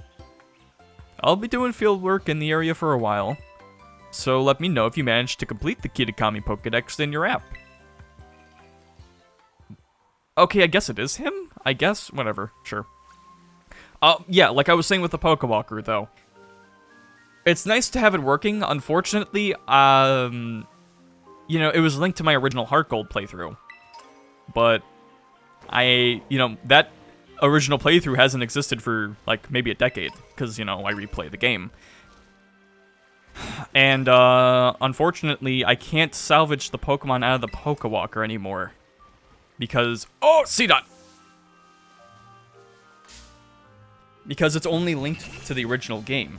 I'll be doing field work in the area for a while, so let me know if you manage to complete the Kitakami Pokedex in your app. Okay, I guess it is him? I guess? Whatever, sure. Yeah, like I was saying with the Pokewalker, though. It's nice to have it working. Unfortunately, you know, it was linked to my original Heart Gold playthrough. But you know, that original playthrough hasn't existed for, like, maybe a decade. Because, you know, I replay the game. And, unfortunately, I can't salvage the Pokemon out of the Pokewalker anymore. Because... Oh, C-Dot! Because it's only linked to the original game.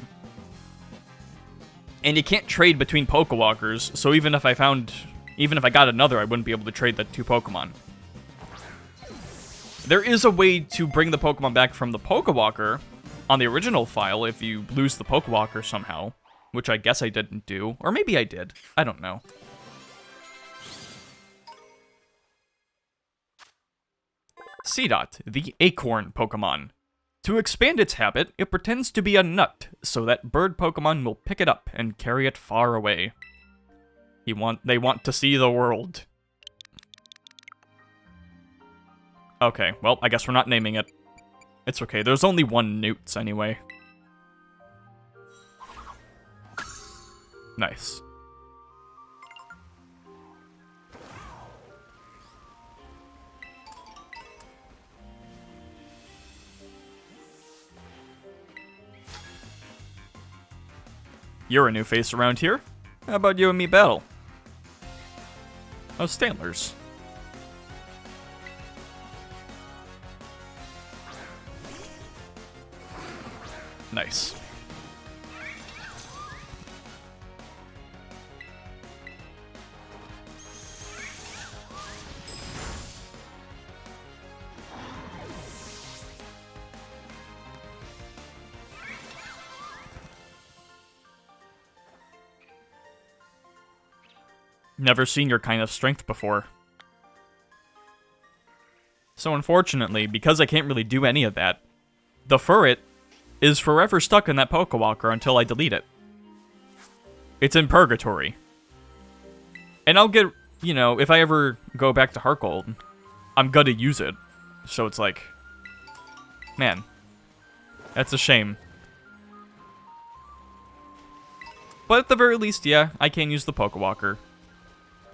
And you can't trade between Pokewalkers, so even if I got another, I wouldn't be able to trade the two Pokemon. There is a way to bring the Pokemon back from the Pokewalker on the original file if you lose the Pokewalker somehow, which I guess I didn't do, or maybe I did. I don't know. C-Dot, the Acorn Pokemon. To expand its habit, it pretends to be a nut, so that bird Pokemon will pick it up and carry it far away. They want to see the world. Okay, well, I guess we're not naming it. It's okay, there's only one Newts anyway. Nice. You're a new face around here. How about you and me battle? Oh, Stantlers. Nice. Never seen your kind of strength before. So unfortunately, because I can't really do any of that, the Furret is forever stuck in that Pokewalker until I delete it. It's in purgatory. And I'll get, you know, if I ever go back to Heart Gold, I'm gonna use it. So it's like, man, that's a shame. But at the very least, yeah, I can use the Pokewalker.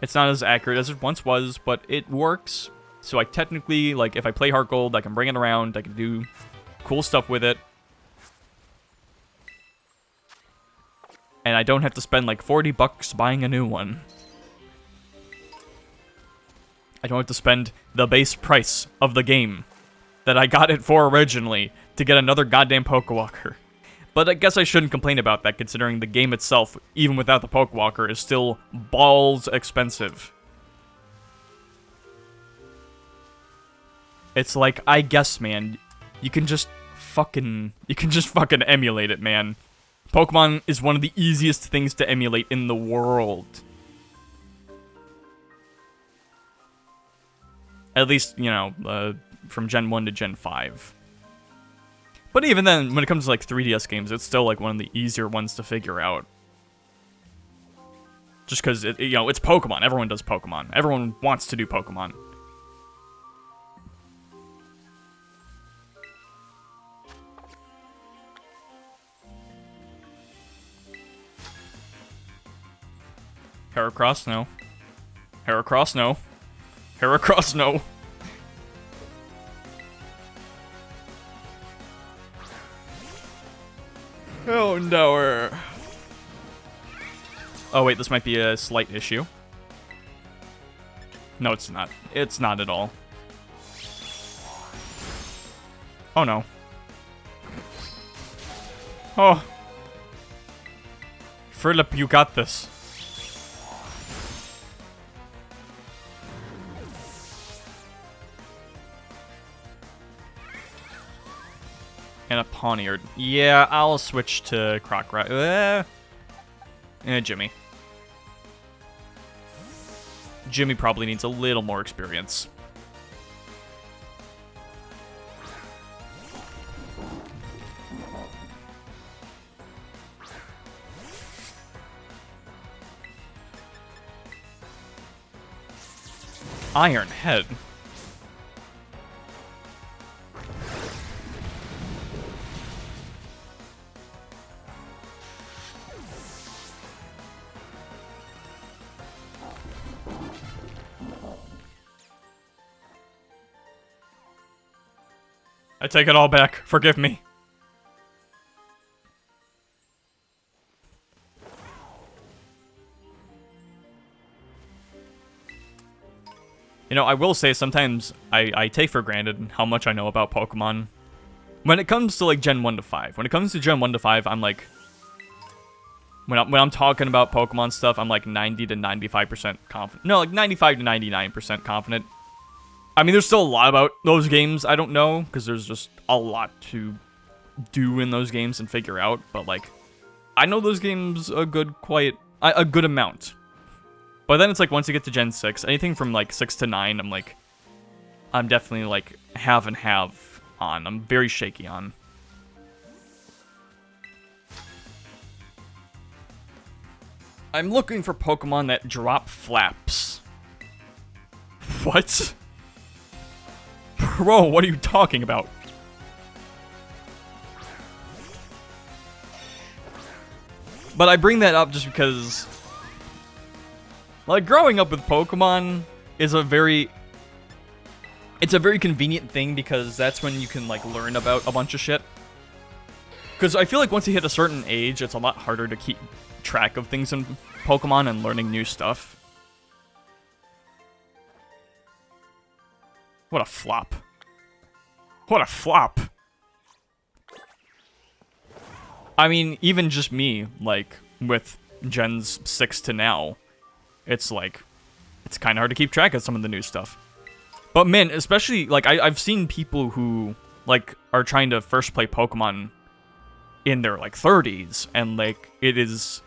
It's not as accurate as it once was, but it works. So I technically, like, if I play Heart Gold, I can bring it around, I can do cool stuff with it. And I don't have to spend like 40 bucks buying a new one. I don't have to spend the base price of the game that I got it for originally to get another goddamn Pokewalker. But I guess I shouldn't complain about that, considering the game itself, even without the Pokewalker, is still balls expensive. It's like, I guess, man, you can just fucking emulate it, man. Pokemon is one of the easiest things to emulate in the world. At least, you know, from Gen 1 to Gen 5. But even then, when it comes to, like, 3DS games, it's still, like, one of the easier ones to figure out. Just because, you know, it's Pokemon. Everyone does Pokemon. Everyone wants to do Pokemon. Heracross, no. Heracross, no. Heracross, no. Oh, no. Oh, wait, this might be a slight issue. No, it's not. It's not at all. Oh, no. Oh. Philip, you got this. And a Pawniard. Yeah, I'll switch to Crocrat. Jimmy. Jimmy probably needs a little more experience. Iron Head. I take it all back. Forgive me. You know, I will say sometimes I take for granted how much I know about Pokemon. When it comes to, like, Gen 1 to 5. When it comes to Gen 1 to 5, I'm like... When I'm talking about Pokemon stuff, I'm like 90 to 95% confident. No, like 95 to 99% confident. I mean, there's still a lot about those games I don't know, because there's just a lot to do in those games and figure out, but, like, I know those games a good amount. But then it's like, once you get to Gen 6, anything from, like, 6 to 9, I'm definitely, like, have and have on. I'm very shaky on. I'm looking for Pokemon that drop flaps. What? Bro, what are you talking about? But I bring that up just because, like, growing up with Pokemon is a very convenient thing, because that's when you can, like, learn about a bunch of shit. Because I feel like once you hit a certain age, it's a lot harder to keep track of things in Pokemon and learning new stuff. What a flop. What a flop. I mean, even just me, like, with Gens 6 to now, it's like, it's kind of hard to keep track of some of the new stuff. But man, especially, like, I've seen people who, like, are trying to first play Pokemon in their, like, 30s, and, like, it is...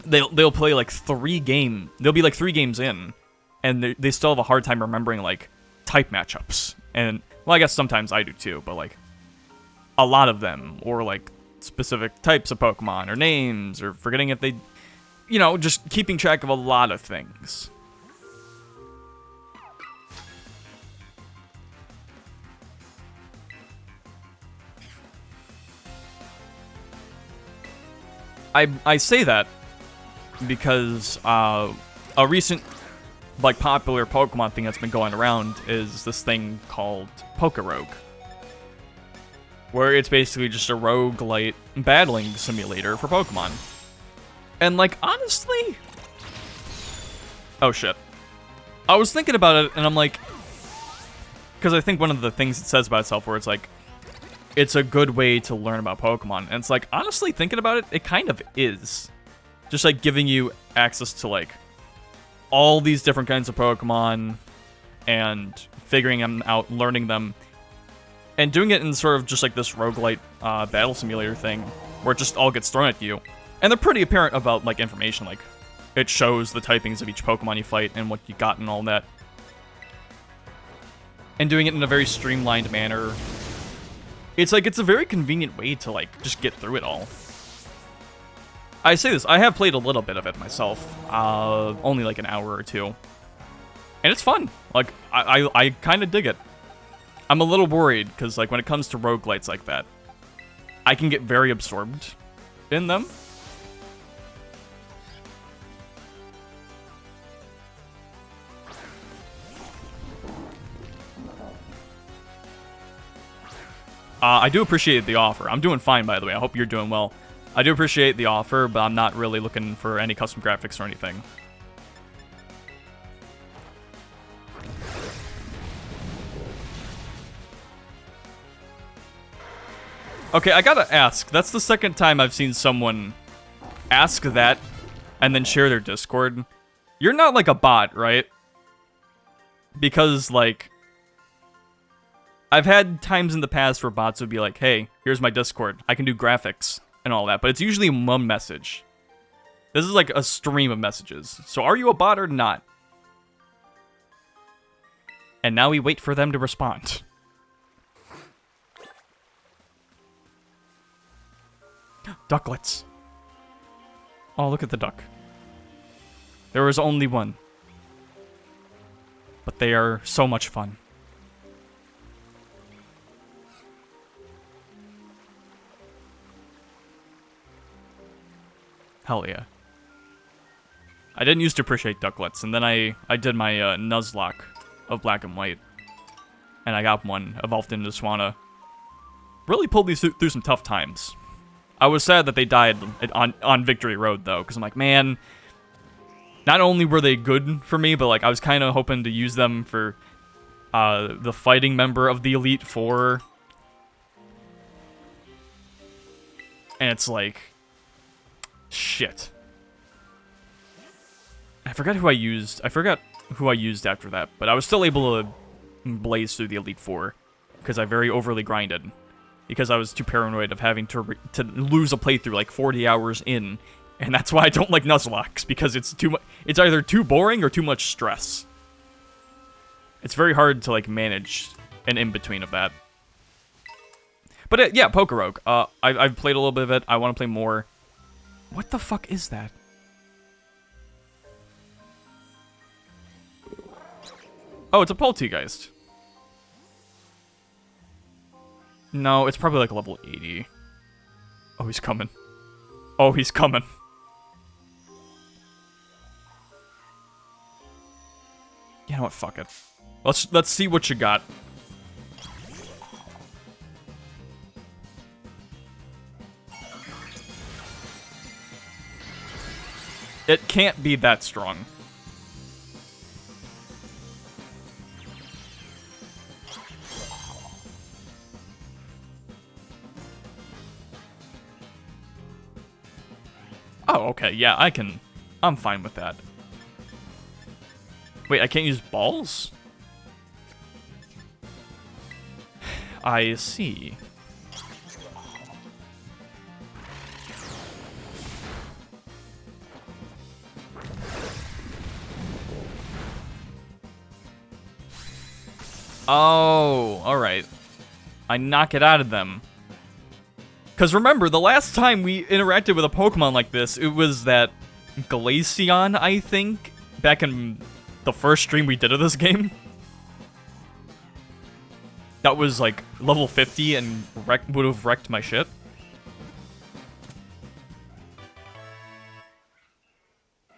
They'll play, like, 3 games. They'll be, like, 3 games in, and they still have a hard time remembering, like, type matchups. And, well, I guess sometimes I do too, but, like, a lot of them, or, like, specific types of Pokemon, or names, or forgetting if they... You know, just keeping track of a lot of things. I say that because a recent, like, popular Pokemon thing that's been going around is this thing called Pokerogue, where it's basically just a roguelite battling simulator for Pokemon. And, like, honestly... Oh, shit. I was thinking about it, and I'm like... Because I think one of the things it says about itself where it's like... It's a good way to learn about Pokemon. And it's like, honestly, thinking about it, it kind of is. Just, like, giving you access to, like... all these different kinds of Pokemon... and figuring them out, learning them... and doing it in sort of just, like, this roguelite battle simulator thing... where it just all gets thrown at you. And they're pretty apparent about, like, information, like... it shows the typings of each Pokemon you fight and what you got and all that. And doing it in a very streamlined manner. It's like, it's a very convenient way to, like, just get through it all. I say this, I have played a little bit of it myself. Only like an hour or two. And it's fun. Like, I kind of dig it. I'm a little worried, because, like, when it comes to roguelites like that, I can get very absorbed in them. I do appreciate the offer. I'm doing fine, by the way. I hope you're doing well. I do appreciate the offer, but I'm not really looking for any custom graphics or anything. Okay, I gotta ask. That's the second time I've seen someone ask that and then share their Discord. You're not like a bot, right? Because, like... I've had times in the past where bots would be like, hey, here's my Discord. I can do graphics and all that, but it's usually one message. This is like a stream of messages. So are you a bot or not? And now we wait for them to respond. Ducklets. Oh, look at the duck. There is only one. But they are so much fun. Hell yeah. I didn't used to appreciate ducklets, and then I did my Nuzlocke of Black and White. And I got one, evolved into Swanna. Really pulled these through some tough times. I was sad that they died on Victory Road, though, because I'm like, man, not only were they good for me, but like I was kind of hoping to use them for the fighting member of the Elite Four. And it's like, shit. I forgot who I used. I forgot who I used after that, but I was still able to blaze through the Elite Four because I very overly grinded. Because I was too paranoid of having to lose a playthrough like 40 hours in, and that's why I don't like Nuzlocks, because it's too much. It's either too boring or too much stress. It's very hard to like manage an in-between of that. But yeah, Pokerogue. I've played a little bit of it. I want to play more. What the fuck is that? Oh, it's a Poltegeist. No, it's probably like level 80. Oh, he's coming. Oh, he's coming. You know what? Fuck it. Let's see what you got. It can't be that strong. Oh, okay, yeah, I'm fine with that. Wait, I can't use balls? I see. Oh, alright. I knock it out of them. Because remember, the last time we interacted with a Pokemon like this, it was that Glaceon, I think, back in the first stream we did of this game. That was, like, level 50 and would have wrecked my shit.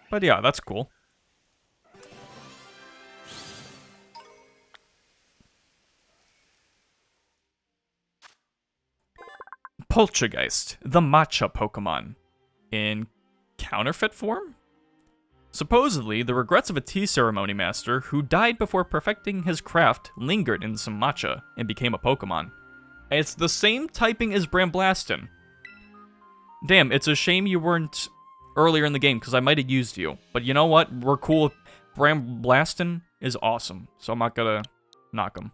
But yeah, that's cool. Poltegeist, the matcha Pokemon in Counterfeit form? Supposedly, the regrets of a tea ceremony master who died before perfecting his craft lingered in some matcha and became a Pokemon. It's the same typing as Bramblastin. Damn, it's a shame you weren't earlier in the game, because I might have used you. But you know what? We're cool. Bramblastin is awesome, so I'm not gonna knock him.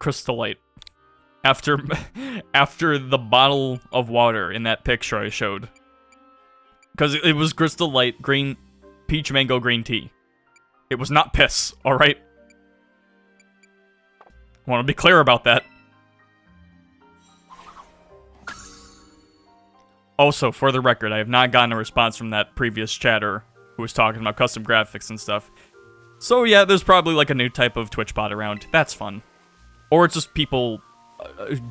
Crystallite. After the bottle of water in that picture I showed. Because it was Crystallite green, peach mango green tea. It was not piss, alright? I want to be clear about that. Also, for the record, I have not gotten a response from that previous chatter who was talking about custom graphics and stuff. So yeah, there's probably like a new type of Twitch bot around. That's fun. Or it's just people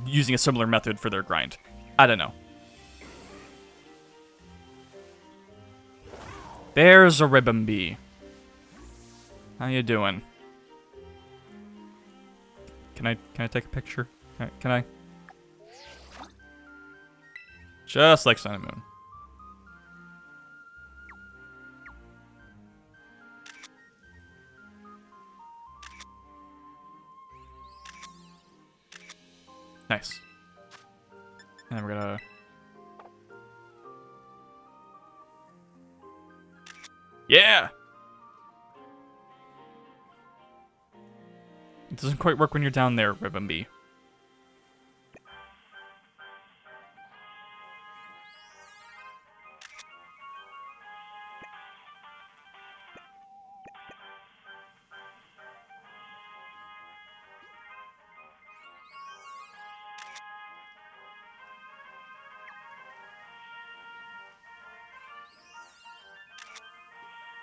using a similar method for their grind. I don't know. There's a Ribbon Bee. How you doing? Can I take a picture? Can I? Just like Sun and Moon. Nice. And then we're gonna... Yeah! It doesn't quite work when you're down there, Ribbon Bee.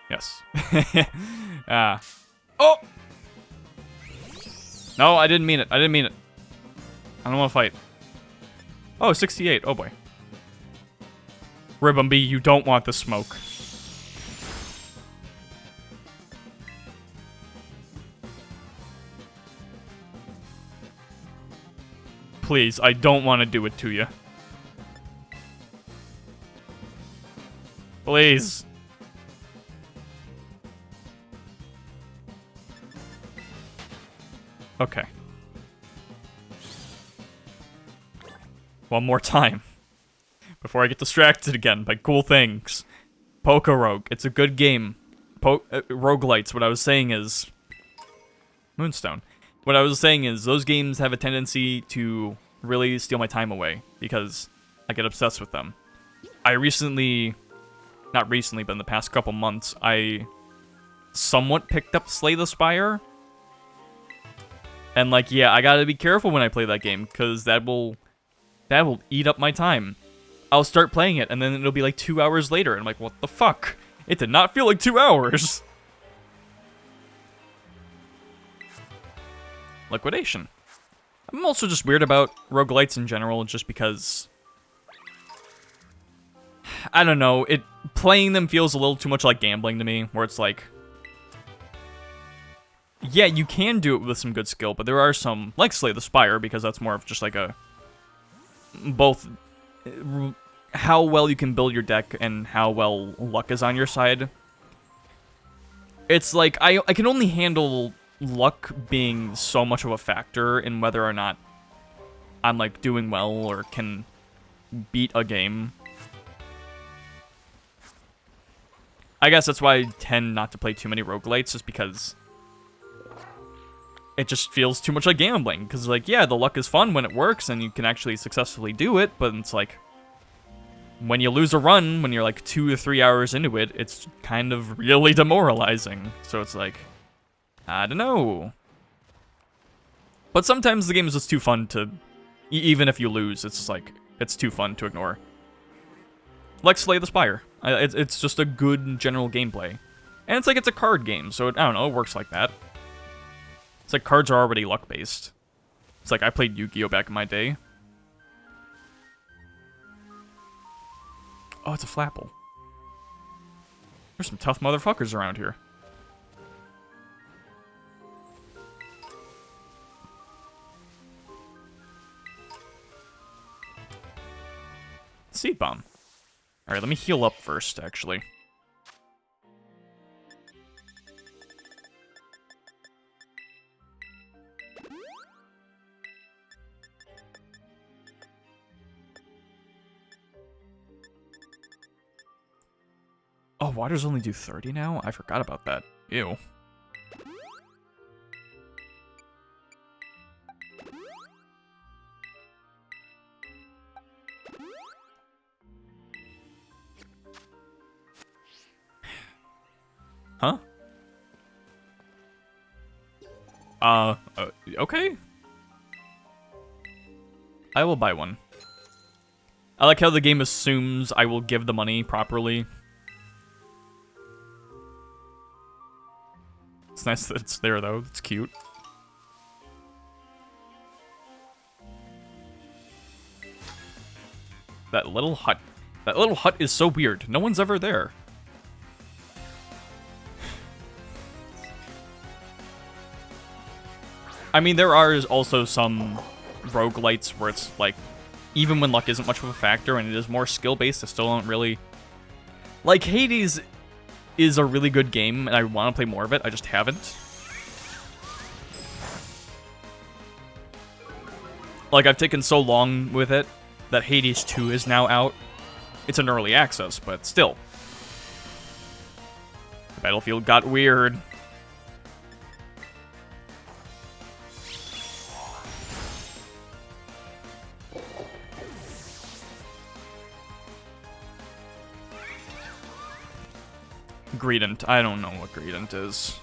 Yes. Oh! No, I didn't mean it. I didn't mean it. I don't want to fight. Oh, 68. Oh, boy. Ribbon Bee, you don't want the smoke. Please, I don't want to do it to you. Please. Okay. One more time. Before I get distracted again by cool things. Rogue. It's a good game. Roguelites, what I was saying is... Moonstone. What I was saying is, those games have a tendency to really steal my time away, because I get obsessed with them. I recently... Not recently, but in the past couple months, I somewhat picked up Slay the Spire. And, like, yeah, I gotta be careful when I play that game, because that will eat up my time. I'll start playing it, and then it'll be like 2 hours later, and I'm like, what the fuck? It did not feel like 2 hours! Liquidation. I'm also just weird about roguelites in general, just because... I don't know, playing them feels a little too much like gambling to me, where it's like... Yeah, you can do it with some good skill, but there are some, like Slay the Spire, because that's more of just like a... Both how well you can build your deck and how well luck is on your side. It's like, I can only handle luck being so much of a factor in whether or not I'm, like, doing well or can beat a game. I guess that's why I tend not to play too many roguelites, just because... It just feels too much like gambling, because, like, yeah, the luck is fun when it works, and you can actually successfully do it, but it's like, when you lose a run, when you're, like, 2 or 3 hours into it, it's kind of really demoralizing. So it's like, I don't know. But sometimes the game is just too fun to, even if you lose, it's just like, it's too fun to ignore. Like Slay the Spire. It's just a good general gameplay. And it's like, it's a card game, so I don't know, it works like that. It's like cards are already luck-based. It's like I played Yu-Gi-Oh! Back in my day. Oh, it's a Flapple. There's some tough motherfuckers around here. Seed Bomb. Alright, let me heal up first, actually. Oh, waters only do 30 now? I forgot about that. Ew. Huh? Okay. I will buy one. I like how the game assumes I will give the money properly. It's nice that it's there, though. It's cute. That little hut. That little hut is so weird. No one's ever there. I mean, there are also some roguelites where it's like, even when luck isn't much of a factor and it is more skill-based, I still don't really... Like, Hades is a really good game, and I want to play more of it. I just haven't. Like, I've taken so long with it that Hades 2 is now out. It's an early access, but still. The battlefield got weird. Greedent. I don't know what Greedent is.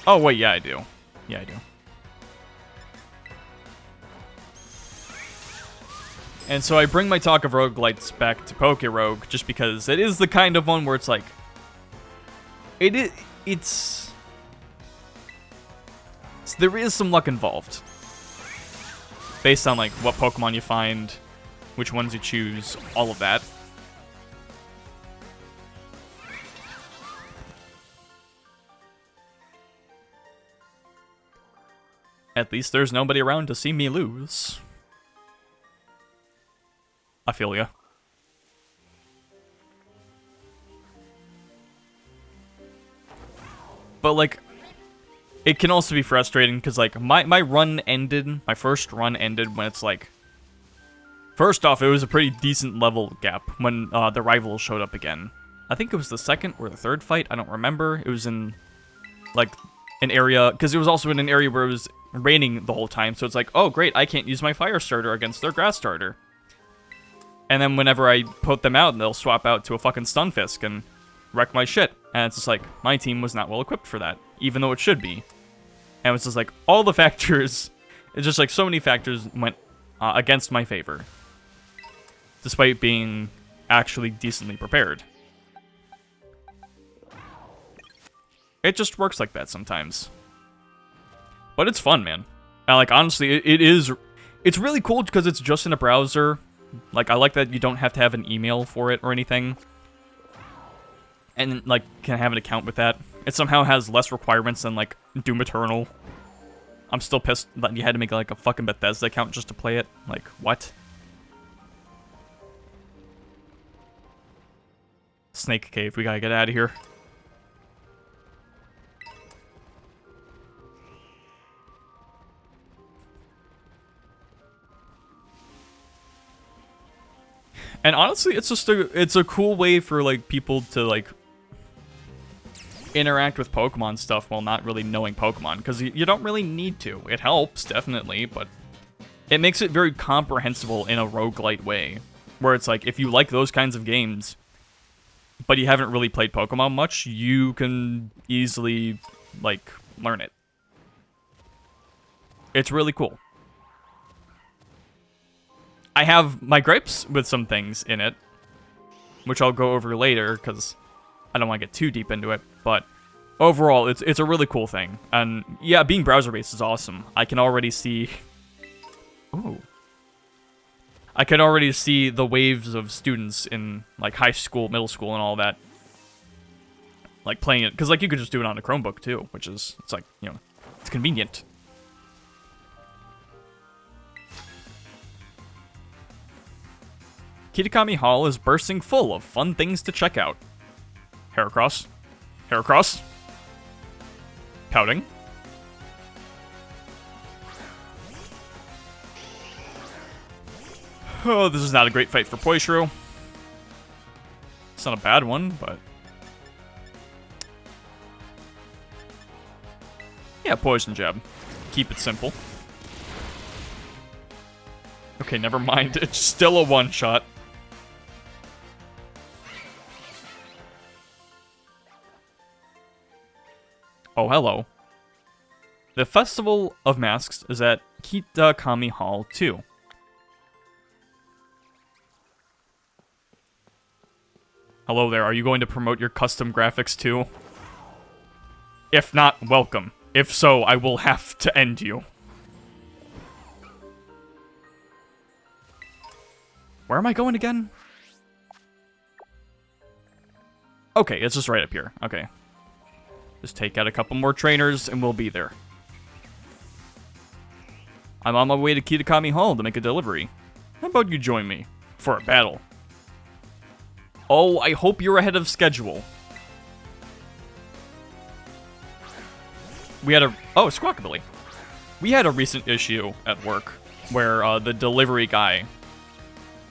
Oh, wait, yeah, I do. Yeah, I do. And so I bring my talk of roguelites back to Poké-Rogue just because it is the kind of one where it's like... It's... There is some luck involved. Based on, like, what Pokemon you find, which ones you choose, all of that. At least there's nobody around to see me lose. I feel ya. But, like, it can also be frustrating because, like, my run ended, my first run ended when it's, like... First off, it was a pretty decent level gap when the rivals showed up again. I think it was the second or the third fight, I don't remember. It was in, like, an area... Because it was also in an area where it was raining the whole time, so it's like, oh, great, I can't use my fire starter against their grass starter. And then whenever I put them out, they'll swap out to a fucking Stunfisk and wreck my shit. And it's just like, my team was not well equipped for that, even though it should be. And it's just like, all the factors, it's just like so many factors went against my favor. Despite being actually decently prepared. It just works like that sometimes. But it's fun, man. And like, honestly, it's really cool because it's just in a browser. Like, I like that you don't have to have an email for it or anything. And, like, can have an account with that. It somehow has less requirements than, like, Doom Eternal. I'm still pissed that you had to make, like, a fucking Bethesda account just to play it. Like, what? Snake Cave, we gotta get out of here. And honestly, it's just it's a cool way for, like, people to, like, interact with Pokemon stuff while not really knowing Pokemon, because you don't really need to. It helps, definitely, but it makes it very comprehensible in a roguelite way, where it's like, if you like those kinds of games, but you haven't really played Pokemon much, you can easily, like, learn it. It's really cool. I have my gripes with some things in it, which I'll go over later, because I don't want to get too deep into it, but overall, it's a really cool thing. And yeah, being browser-based is awesome. I can already see... Ooh. I can already see the waves of students in, like, high school, middle school, and all that. Like, playing it. Because, like, you could just do it on a Chromebook, too. Which is, it's like, you know, it's convenient. Kitakami Hall is bursting full of fun things to check out. Heracross. Heracross. Pouting. Oh, this is not a great fight for Poishru. It's not a bad one, but... Yeah, Poison Jab. Keep it simple. Okay, never mind. It's still a one-shot. Oh, hello. The Festival of Masks is at Kitakami Hall, too. Hello there, are you going to promote your custom graphics, too? If not, welcome. If so, I will have to end you. Where am I going again? Okay, it's just right up here. Okay. Just take out a couple more trainers, and we'll be there. I'm on my way to Kitakami Hall to make a delivery. How about you join me for a battle? Oh, I hope you're ahead of schedule. We had a... Oh, Squawkabilly. We had a recent issue at work where the delivery guy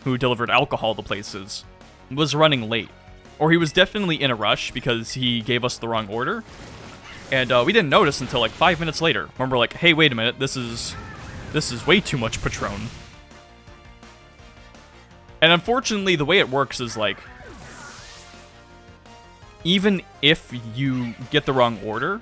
who delivered alcohol to places was running late. Or he was definitely in a rush because he gave us the wrong order. And we didn't notice until like 5 minutes later. When we're like, hey, wait a minute, this is way too much Patron. And unfortunately, the way it works is like, even if you get the wrong order,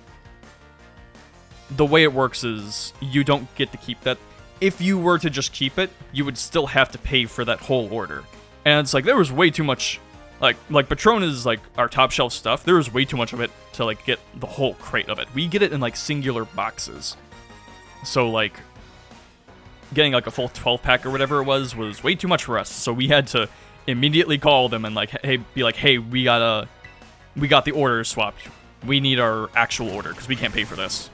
the way it works is you don't get to keep that. If you were to just keep it, you would still have to pay for that whole order. And it's like, there was way too much, like Patron is like our top shelf stuff. There was way too much of it to like get the whole crate of it. We get it in like singular boxes. So like, getting like a full 12-pack or whatever it was way too much for us. So we had to immediately call them and like, hey, we got the order swapped. We need our actual order because we can't pay for this.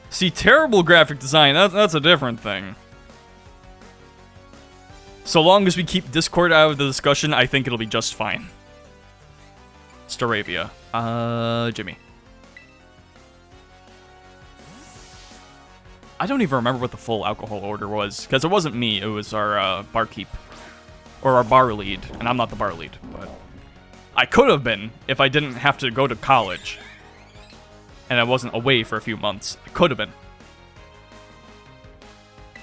See, terrible graphic design, that's a different thing. So long as we keep Discord out of the discussion, I think it'll be just fine. Staravia. Jimmy. I don't even remember what the full alcohol order was, because it wasn't me, it was our barkeep. Or our bar lead, and I'm not the bar lead, but... I could have been, if I didn't have to go to college. And I wasn't away for a few months. I could have been.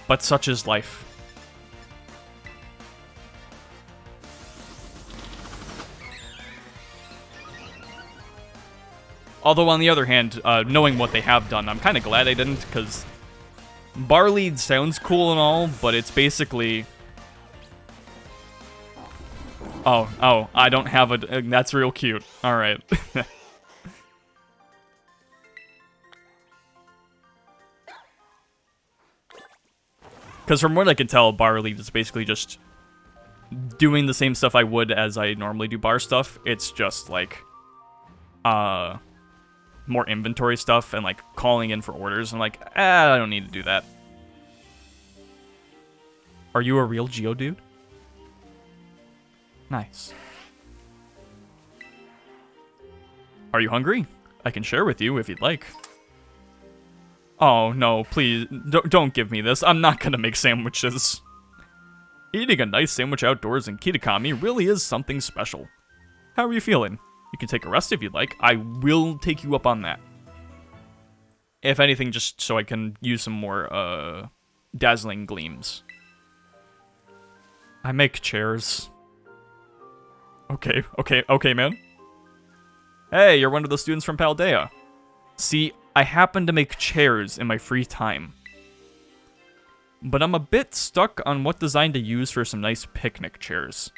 But such is life. Although, on the other hand, knowing what they have done, I'm kind of glad I didn't, because bar lead sounds cool and all, but it's basically... Oh, I don't have a... That's real cute. Alright. Because from what I can tell, bar lead is basically just doing the same stuff I would as I normally do bar stuff. It's just, like, more inventory stuff and, like, calling in for orders. I'm like, I don't need to do that. Are you a real Geodude? Nice. Are you hungry? I can share with you if you'd like. Oh, no, please, don't give me this. I'm not gonna make sandwiches. Eating a nice sandwich outdoors in Kitakami really is something special. How are you feeling? You can take a rest if you'd like. I will take you up on that. If anything, just so I can use some more, dazzling gleams. I make chairs. Okay, man. Hey, you're one of the students from Paldea. See, I happen to make chairs in my free time. but I'm a bit stuck on what design to use for some nice picnic chairs.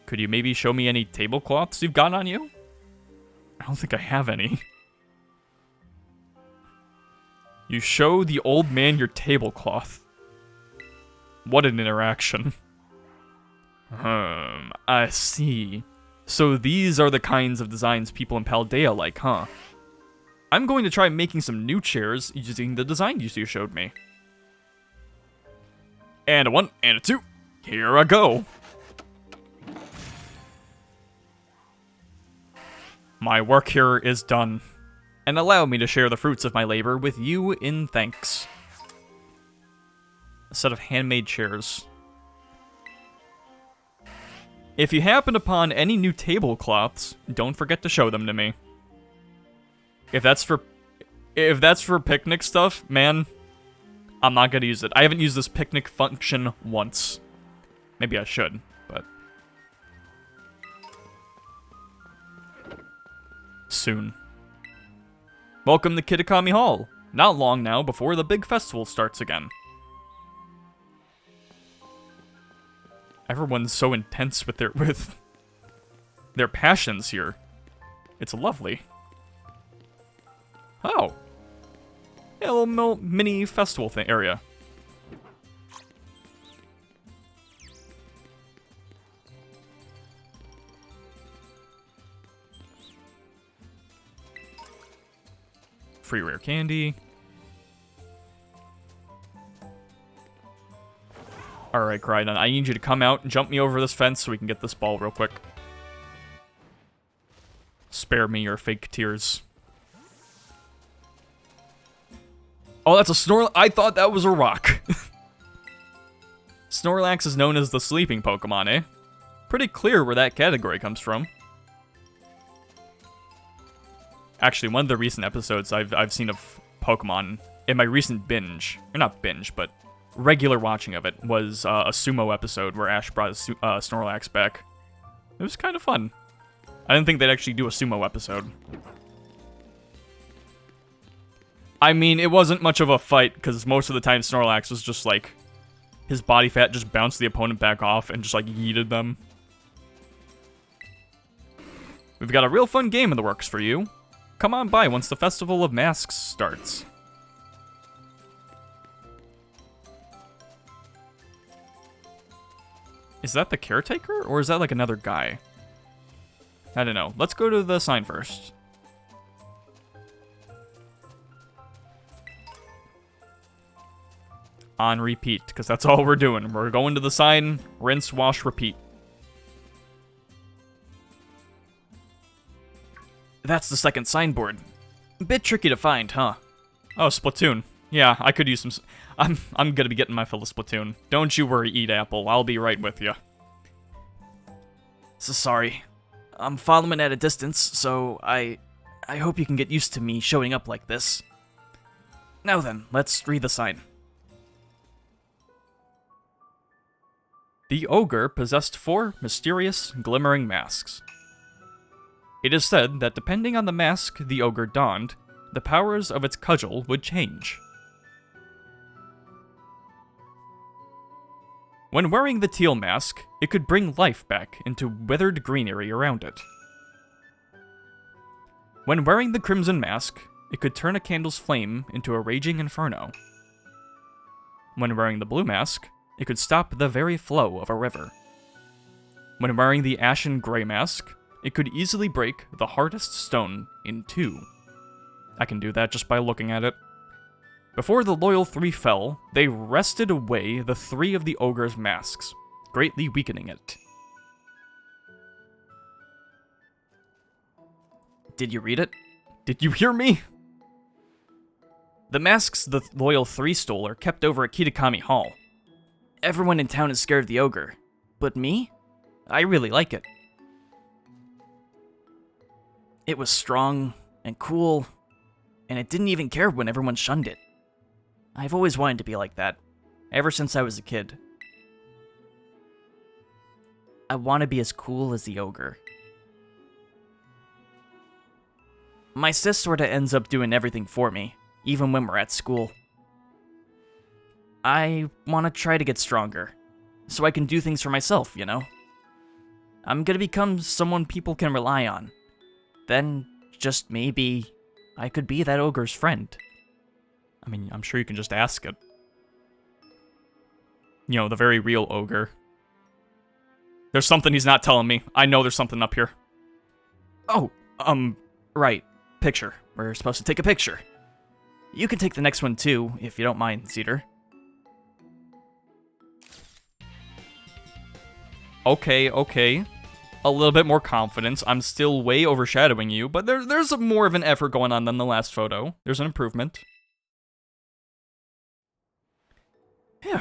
Could you maybe show me any tablecloths you've got on you? I don't think I have any. You show the old man your tablecloth. What an interaction. I see. So these are the kinds of designs people in Paldea like, huh? I'm going to try making some new chairs using the design you showed me. And a 1, and a 2. Here I go. My work here is done. And allow me to share the fruits of my labor with you in thanks. A set of handmade chairs. If you happen upon any new tablecloths, don't forget to show them to me. If that's for picnic stuff, man, I'm not gonna use it. I haven't used this picnic function once. Maybe I should, but soon. Welcome to Kitakami Hall. Not long now before the big festival starts again. Everyone's so intense with their passions here. It's lovely. Oh. Yeah, a little mini festival thing area. Free rare candy. Alright, Crydon, I need you to come out and jump me over this fence so we can get this ball real quick. Spare me your fake tears. Oh, that's a Snorlax. I thought that was a rock. Snorlax is known as the sleeping Pokemon, eh? Pretty clear where that category comes from. Actually, one of the recent episodes I've seen of Pokemon in my recent binge, or not binge, but regular watching of it, was a sumo episode where Ash brought Snorlax back. It was kind of fun. I didn't think they'd actually do a sumo episode. I mean, it wasn't much of a fight, because most of the time Snorlax was just like, his body fat just bounced the opponent back off and just like yeeted them. We've got a real fun game in the works for you. Come on by once the Festival of Masks starts. Is that the caretaker, or is that like another guy? I don't know. Let's go to the sign first. On repeat, because that's all we're doing. We're going to the sign, rinse, wash, repeat. That's the second signboard. A bit tricky to find, huh? Oh, Splatoon. Yeah, I could use some... I'm gonna be getting my fill of Splatoon. Don't you worry, Eat Apple. I'll be right with you. So sorry. I'm following at a distance, so I hope you can get used to me showing up like this. Now then, let's read the sign. The ogre possessed 4 mysterious, glimmering masks. It is said that depending on the mask the ogre donned, the powers of its cudgel would change. When wearing the teal mask, it could bring life back into withered greenery around it. When wearing the crimson mask, it could turn a candle's flame into a raging inferno. When wearing the blue mask, it could stop the very flow of a river. When wearing the ashen gray mask, it could easily break the hardest stone in 2. I can do that just by looking at it. Before the loyal 3 fell, they wrested away the 3 of the ogre's masks, greatly weakening it. Did you read it? Did you hear me? The masks the loyal 3 stole are kept over at Kitakami Hall. Everyone in town is scared of the ogre, but me? I really like it. It was strong and cool, and it didn't even care when everyone shunned it. I've always wanted to be like that, ever since I was a kid. I want to be as cool as the ogre. My sis sorta ends up doing everything for me, even when we're at school. I want to try to get stronger, so I can do things for myself, you know? I'm gonna become someone people can rely on. Then, just maybe, I could be that ogre's friend. I mean, I'm sure you can just ask it. You know, the very real ogre. There's something he's not telling me. I know there's something up here. Oh, right. Picture. We're supposed to take a picture. You can take the next one too, if you don't mind, Cedar. Okay. A little bit more confidence. I'm still way overshadowing you, but there's more of an effort going on than the last photo. There's an improvement. Phew.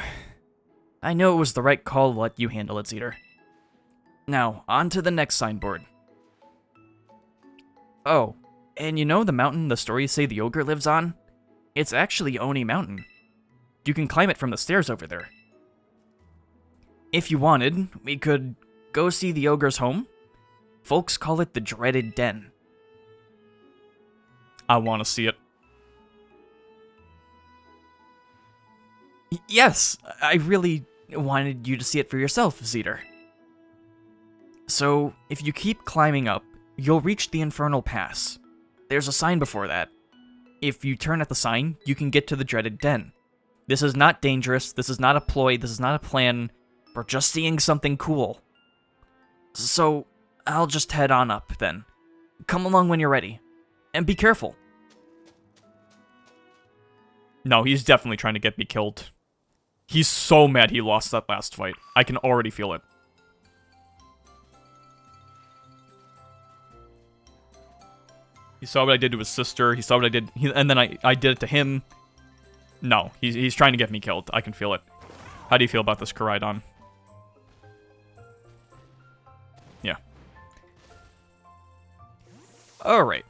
I know it was the right call to let you handle it, Cedar. Now, on to the next signboard. Oh, and you know the mountain the stories say the ogre lives on? It's actually Oni Mountain. You can climb it from the stairs over there. If you wanted, we could go see the ogre's home. Folks call it the Dreaded Den. I want to see it. Yes, I really wanted you to see it for yourself, Cedar. So, if you keep climbing up, you'll reach the Infernal Pass. There's a sign before that. If you turn at the sign, you can get to the Dreaded Den. This is not dangerous, this is not a ploy, this is not a plan. We're just seeing something cool. So, I'll just head on up, then. Come along when you're ready. And be careful. No, he's definitely trying to get me killed. He's so mad he lost that last fight. I can already feel it. He saw what I did to his sister. He saw what I did, and then I did it to him. No, he's trying to get me killed. I can feel it. How do you feel about this, Koraidon? Yeah. Alright.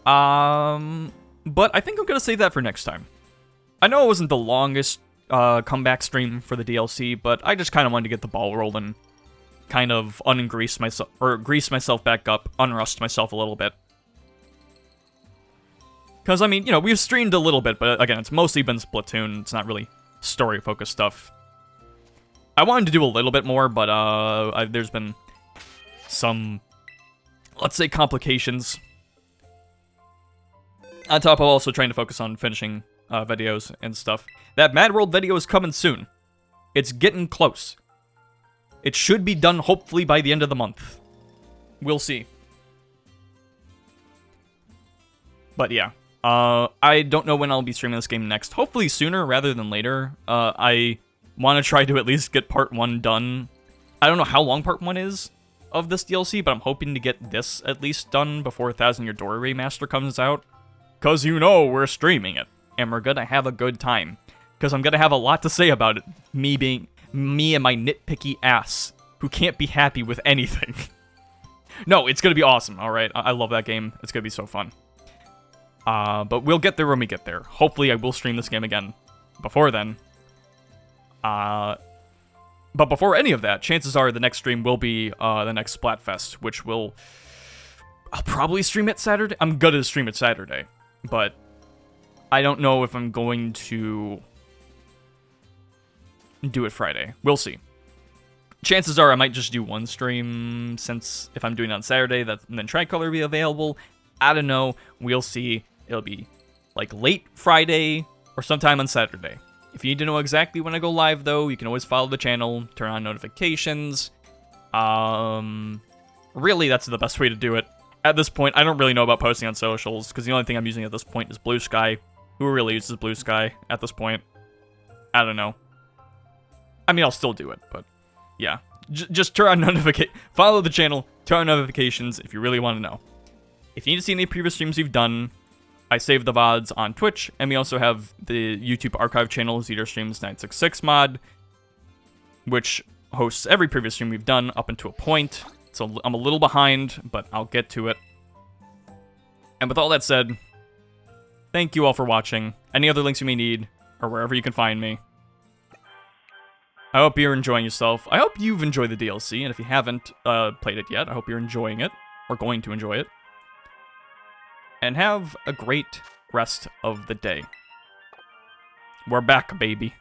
But I think I'm gonna save that for next time. I know it wasn't the longest comeback stream for the DLC, but I just kind of wanted to get the ball rolling. Kind of ungrease myself, or grease myself back up, unrust myself a little bit. Because, I mean, you know, we've streamed a little bit, but again, it's mostly been Splatoon. It's not really story-focused stuff. I wanted to do a little bit more, but there's been some, let's say, complications. On top of also trying to focus on finishing videos and stuff. That Mad World video is coming soon. It's getting close. It should be done, hopefully, by the end of the month. We'll see. But yeah. I don't know when I'll be streaming this game next. Hopefully sooner rather than later. I want to try to at least get part 1 done. I don't know how long part 1 is of this DLC, but I'm hoping to get this at least done before 1000 Year Door Remaster comes out. Because you know we're streaming it, and we're gonna have a good time. Because I'm gonna have a lot to say about it. Me and my nitpicky ass, who can't be happy with anything. No, it's gonna be awesome, alright? I love that game. It's gonna be so fun. But we'll get there when we get there. Hopefully I will stream this game again before then. But before any of that, chances are the next stream will be the next Splatfest, which I'll probably stream it Saturday. I'm gonna stream it Saturday, but I don't know if I'm going to do it Friday. We'll see. Chances are I might just do one stream, since if I'm doing it on Saturday, and then Tricolor will be available. I don't know. We'll see. It'll be like late Friday or sometime on Saturday. If you need to know exactly when I go live, though, you can always follow the channel, turn on notifications. Really, that's the best way to do it. At this point, I don't really know about posting on socials, because the only thing I'm using at this point is Blue Sky. Who really uses Blue Sky at this point? I don't know. I mean, I'll still do it, but yeah. Just turn on follow the channel, turn on notifications if you really want to know. If you need to see any previous streams we've done, I save the VODs on Twitch, and we also have the YouTube archive channel, Zeter Streams 966 mod, which hosts every previous stream we've done up until a point. So I'm a little behind, but I'll get to it. And with all that said, thank you all for watching. Any other links you may need, or wherever you can find me. I hope you're enjoying yourself. I hope you've enjoyed the DLC, and if you haven't played it yet, I hope you're enjoying it, or going to enjoy it. And have a great rest of the day. We're back, baby.